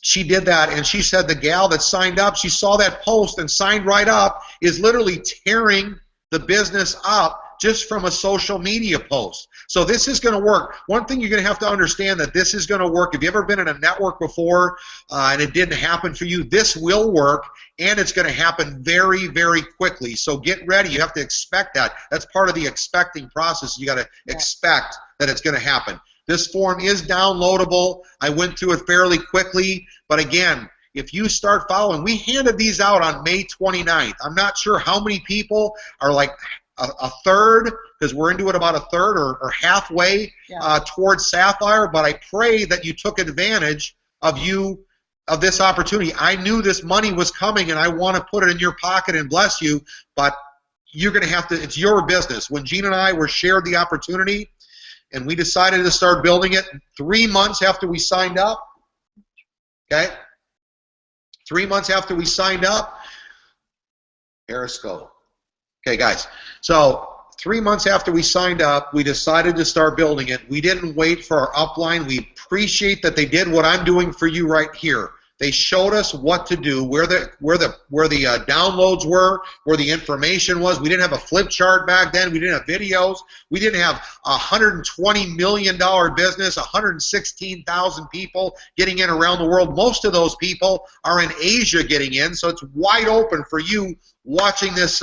she did that, and she said the gal that signed up, she saw that post and signed right up, is literally tearing the business up just from a social media post. So this is going to work. One thing you're going to have to understand, that this is going to work. If you've ever been in a network before and it didn't happen for you, this will work, and it's going to happen very, very quickly. So get ready. You have to expect that. That's part of the expecting process. You got to expect that it's going to happen. This form is downloadable. I went through it fairly quickly, but again, if you start following, we handed these out on May 29th. I'm not sure how many people are like a third, because we're into it about a third or halfway towards Sapphire, but I pray that you took advantage of this opportunity. I knew this money was coming, and I want to put it in your pocket and bless you, but you're going to have to, it's your business. When Gene and I were shared the opportunity, and we decided to start building it 3 months after we signed up, okay? 3 months after we signed up, Periscope. Okay, guys, so 3 months after we signed up, we decided to start building it. We didn't wait for our upline. We appreciate that they did what I'm doing for you right here. They showed us what to do, where the downloads were, where the information was. We didn't have a flip chart back then. We didn't have videos. We didn't have a $120 million business, 116,000 people getting in around the world. Most of those people are in Asia getting in, so it's wide open for you watching this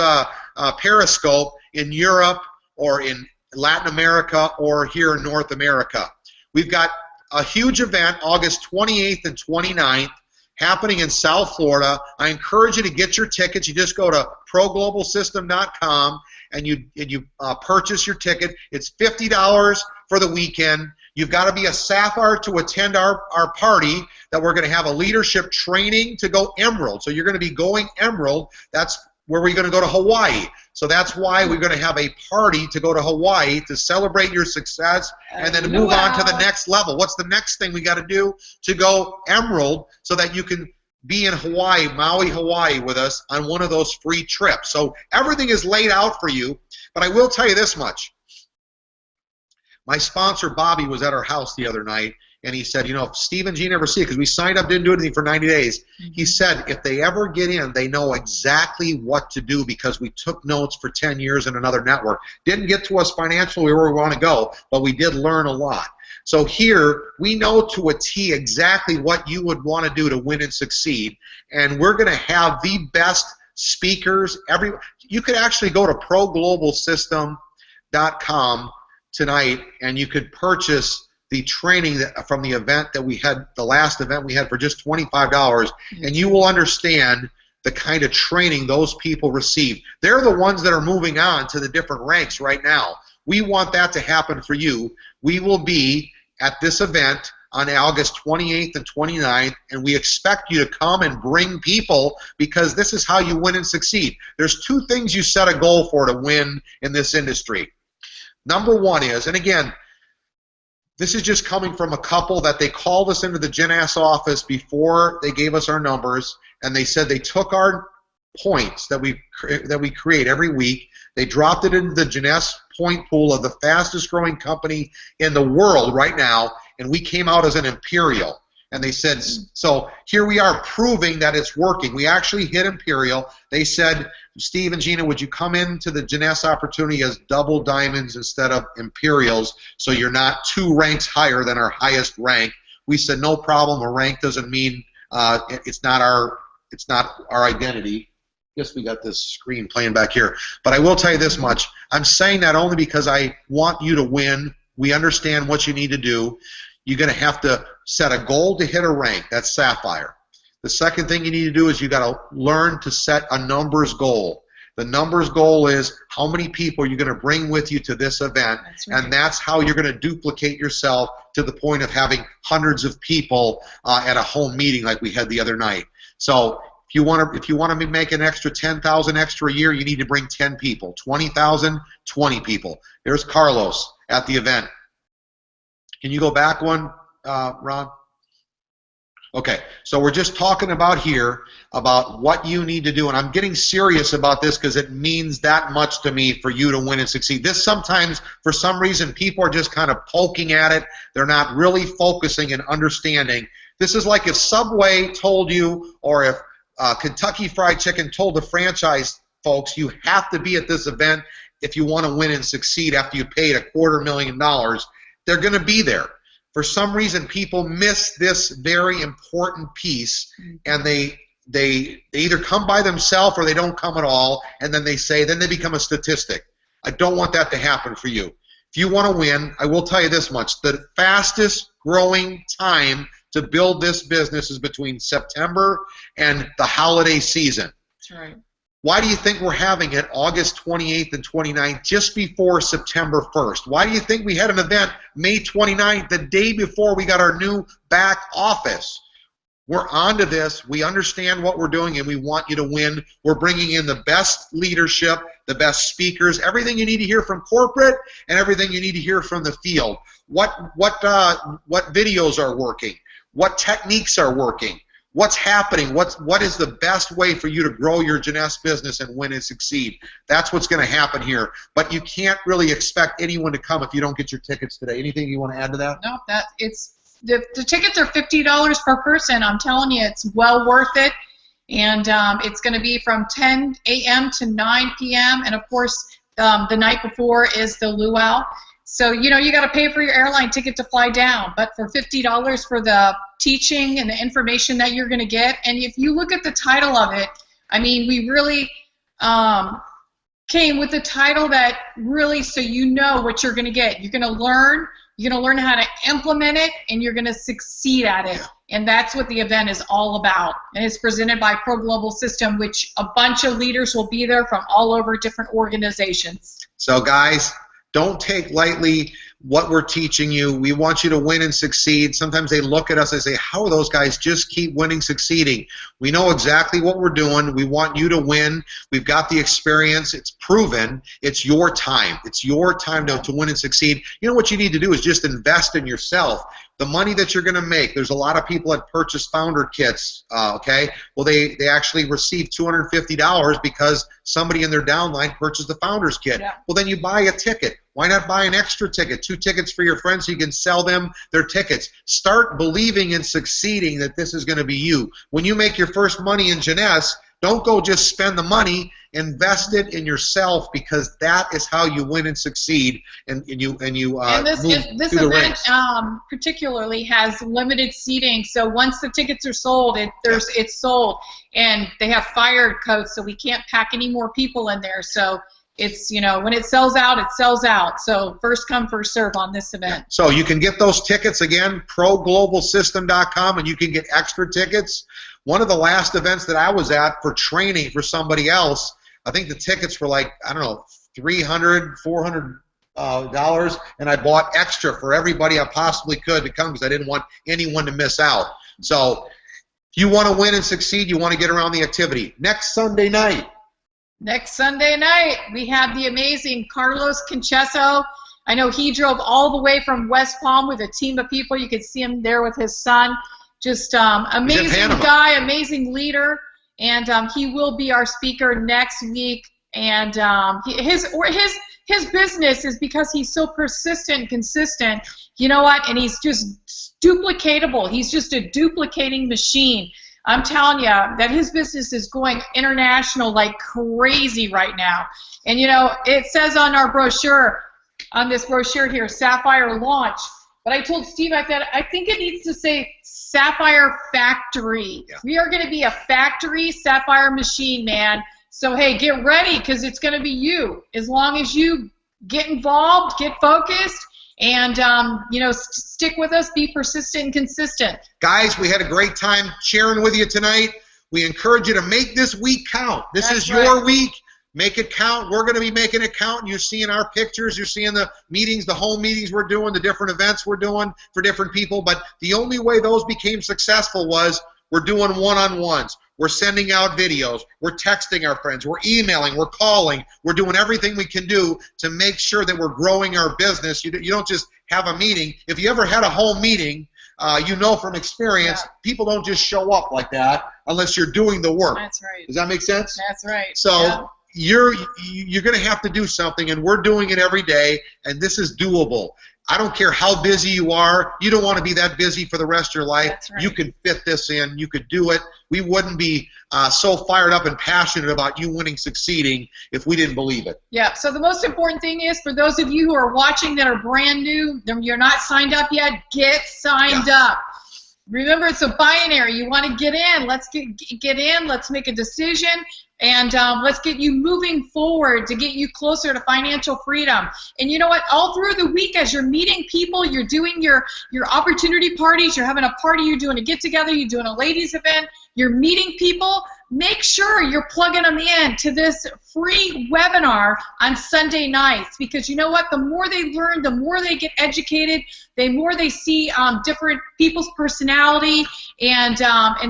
Periscope in Europe or in Latin America or here in North America. We've got a huge event August 28th and 29th happening in South Florida. I encourage you to get your tickets. You just go to proglobalsystem.com and you purchase your ticket. It's $50 for the weekend. You've got to be a Sapphire to attend our party, that we're going to have a leadership training to go Emerald. So you're going to be going Emerald. That's where we're going to go to Hawaii. So that's why we're going to have a party to go to Hawaii to celebrate your success and then move on to the next level. What's the next thing we got to do to go Emerald, so that you can be in Hawaii, Maui, Hawaii with us on one of those free trips. So everything is laid out for you, but I will tell you this much. My sponsor, Bobby, was at our house the other night, and he said, you know, if Steve and Gene ever see it, because we signed up, didn't do anything for 90 days, he said if they ever get in, they know exactly what to do, because we took notes for 10 years in another network. Didn't get to us financially where we want to go, but we did learn a lot. So here, we know to a T exactly what you would want to do to win and succeed, and we're going to have the best speakers. You could actually go to proglobalsystem.com tonight, and you could purchase the training from the event that we had, the last event we had, for just $25, and you will understand the kind of training those people receive. They're the ones that are moving on to the different ranks right now. We want that to happen for you. We will be at this event on August 28th and 29th, and we expect you to come and bring people, because this is how you win and succeed. There's 2 things you set a goal for to win in this industry. Number one is, and again, this is just coming from a couple that they called us into the Jeunesse office before they gave us our numbers, and they said they took our points that we create every week, they dropped it into the Jeunesse point pool of the fastest growing company in the world right now, and we came out as an Imperial. And they said, so here we are proving that it's working. We actually hit Imperial. They said, Steve and Gina, would you come into the Jeunesse opportunity as double diamonds instead of Imperials, so you're not 2 ranks higher than our highest rank? We said, no problem. A rank doesn't mean it's not our identity. Yes, we got this screen playing back here. But I will tell you this much. I'm saying that only because I want you to win. We understand what you need to do. you're going to have to set a goal to hit a rank. That's Sapphire. The second thing you need to do is you got to learn to set a numbers goal. The numbers goal is how many people you're going to bring with you to this event, and that's how you're going to duplicate yourself to the point of having hundreds of people at a home meeting like we had the other night. So if you want to make an extra 10,000 extra a year, you need to bring 10 people. 20,000, 20 people. There's Carlos at the event. Can you go back one, Ron? Okay, so we're just talking about here about what you need to do, and I'm getting serious about this because it means that much to me for you to win and succeed. This sometimes, for some reason, people are just kind of poking at it. They're not really focusing and understanding. This is like if Subway told you, or if Kentucky Fried Chicken told the franchise folks, you have to be at this event if you want to win and succeed after you paid $250,000. They're going to be there. For some reason, people miss this very important piece, and they either come by themselves or they don't come at all, and then they become a statistic. I don't want that to happen for you. If you want to win, I will tell you this much: the fastest growing time to build this business is between September and the holiday season. That's right. Why do you think we're having it August 28th and 29th, just before September 1st? Why do you think we had an event May 29th, the day before we got our new back office? We're on to this. We understand what we're doing, and we want you to win. We're bringing in the best leadership, the best speakers, everything you need to hear from corporate and everything you need to hear from the field. What videos are working? What techniques are working? What's happening? What is the best way for you to grow your Jeunesse business and win and succeed? That's what's going to happen here. But you can't really expect anyone to come if you don't get your tickets today. Anything you want to add to that? No, the tickets are $50 per person. I'm telling you, it's well worth it. And it's going to be from 10 a.m. to 9 p.m. And of course, the night before is the luau. So, you know, you got to pay for your airline ticket to fly down, but for $50 for the teaching and the information that you're going to get. And if you look at the title of it, I mean, we really came with the title that really, so you know what you're going to get. You're going to learn how to implement it, and you're going to succeed at it. And that's what the event is all about. And it's presented by Pro Global System, which a bunch of leaders will be there from all over different organizations. So, guys, don't take lightly what we're teaching you. We want you to win and succeed. Sometimes they look at us and say, how are those guys just keep winning, succeeding? We know exactly what we're doing. We want you to win. We've got the experience. It's proven. It's your time. It's your time to win and succeed. You know what you need to do is just invest in yourself. The money that you're going to make, there's a lot of people that purchase founder kits, okay? Well, they actually receive $250 because somebody in their downline purchased the founder's kit. Yeah. Well, then you buy a ticket. Why not buy an extra ticket, 2 tickets for your friends so you can sell them their tickets? Start believing and succeeding that this is going to be you. When you make your first money in Jeunesse, don't go just spend the money. Invest it in yourself, because that is how you win and succeed. And this event particularly has limited seating. So once the tickets are sold, it's sold, and they have fired codes, so we can't pack any more people in there. So it's, you know, when it sells out, it sells out. So first come, first serve on this event. So you can get those tickets again, proglobalsystem.com, and you can get extra tickets. One of the last events that I was at for training for somebody else, I think the tickets were like, I don't know, $300, $400, and I bought extra for everybody I possibly could to come because I didn't want anyone to miss out. So if you want to win and succeed, you want to get around the activity. Next Sunday night, we have the amazing Carlos Conchesso. I know he drove all the way from West Palm with a team of people. You could see him there with his son. Just amazing guy, amazing leader. And he will be our speaker next week. And his business is, because he's so persistent and consistent, you know what? And he's just duplicatable. He's just a duplicating machine. I'm telling you that his business is going international like crazy right now. And, you know, it says on our brochure, on this brochure here, Sapphire Launch. But I told Steve, I said, I think it needs to say Sapphire Factory. Yeah. We are going to be a factory Sapphire machine, man. So, hey, get ready, because it's going to be you. As long as you get involved, get focused, And, you know, stick with us, be persistent and consistent. Guys, we had a great time sharing with you tonight. We encourage you to make this week count. This is your week. Make it count. We're going to be making it count. You're seeing our pictures. You're seeing the meetings, the home meetings we're doing, the different events we're doing for different people. But the only way those became successful was we're doing one-on-ones. We're sending out videos. We're texting our friends. We're emailing. We're calling. We're doing everything we can do to make sure that we're growing our business. You don't just have a meeting. If you ever had a home meeting, you know from experience, people don't just show up like that unless you're doing the work. That's right. Does that make sense? That's right. So you're going to have to do something, and we're doing it every day, and this is doable. I don't care how busy you are. You don't want to be that busy for the rest of your life. That's right. You can fit this in. You could do it. We wouldn't be so fired up and passionate about you winning, succeeding if we didn't believe it. Yeah, so the most important thing is for those of you who are watching that are brand new, you're not signed up yet, get signed up. Remember, it's a binary. You want to get in. Let's get in. Let's make a decision, and let's get you moving forward to get you closer to financial freedom. And you know what? All through the week, as you're meeting people, you're doing your opportunity parties, you're having a party, you're doing a get-together, you're doing a ladies' event, you're meeting people, make sure you're plugging them in to this free webinar on Sunday nights, because you know what? The more they learn, the more they get educated, the more they see different people's personality and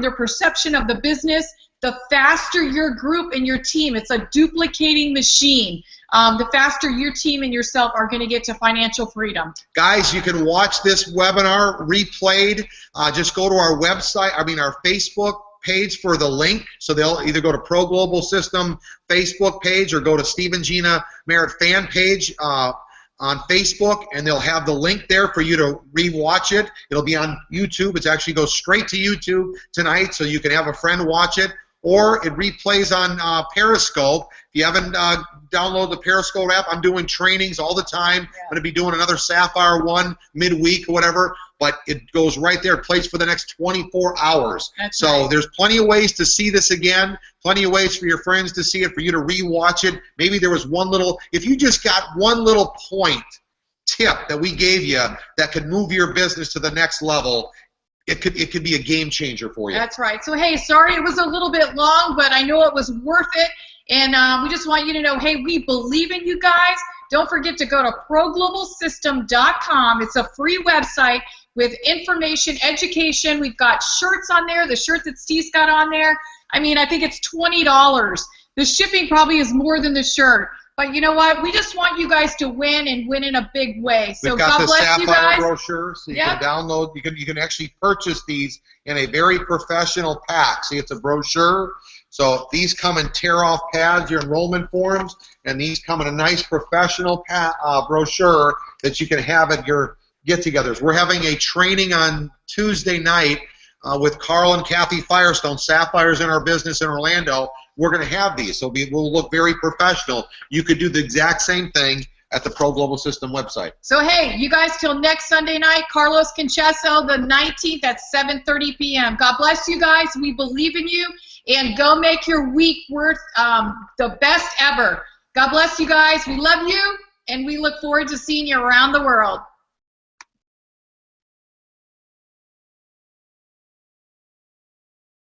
their perception of the business, the faster your group and your team, it's a duplicating machine. The faster your team and yourself are going to get to financial freedom. Guys, you can watch this webinar replayed. Just go to our website, our Facebook page for the link. So they'll either go to Pro Global System Facebook page or go to Steve and Gina Merritt fan page on Facebook, and they'll have the link there for you to re-watch it. It'll be on YouTube. It actually goes straight to YouTube tonight, so you can have a friend watch it. Or it replays on Periscope. If you haven't downloaded the Periscope app, I'm doing trainings all the time. I'm going to be doing another Sapphire one midweek or whatever, but it goes right there. It plays for the next 24 hours. So there's plenty of ways to see this again, plenty of ways for your friends to see it, for you to re-watch it. Maybe there was one little, if you just got one little tip that we gave you that could move your business to the next level, it could be a game changer for you. That's right. So, hey, sorry it was a little bit long, but I know it was worth it. And we just want you to know, hey, we believe in you guys. Don't forget to go to ProGlobalSystem.com. It's a free website with information, education. We've got shirts on there. The shirt that Steve's got on there, I mean, I think it's $20. The shipping probably is more than the shirt. But you know what? We just want you guys to win and win in a big way. So we've got God bless you guys. the Sapphire brochure, so you can download. You can actually purchase these in a very professional pack. See, it's a brochure. So these come in tear-off pads, your enrollment forms, and these come in a nice professional brochure that you can have at your get-togethers. We're having a training on Tuesday night with Carl and Kathy Firestone, Sapphires in Our Business in Orlando. We're going to have these, so we'll look very professional. You could do the exact same thing at the Pro Global System website. So, hey, you guys, till next Sunday night, Carlos Conchesso, the 19th at 7:30 p.m. God bless you guys. We believe in you, and go make your week worth the best ever. God bless you guys. We love you, and we look forward to seeing you around the world.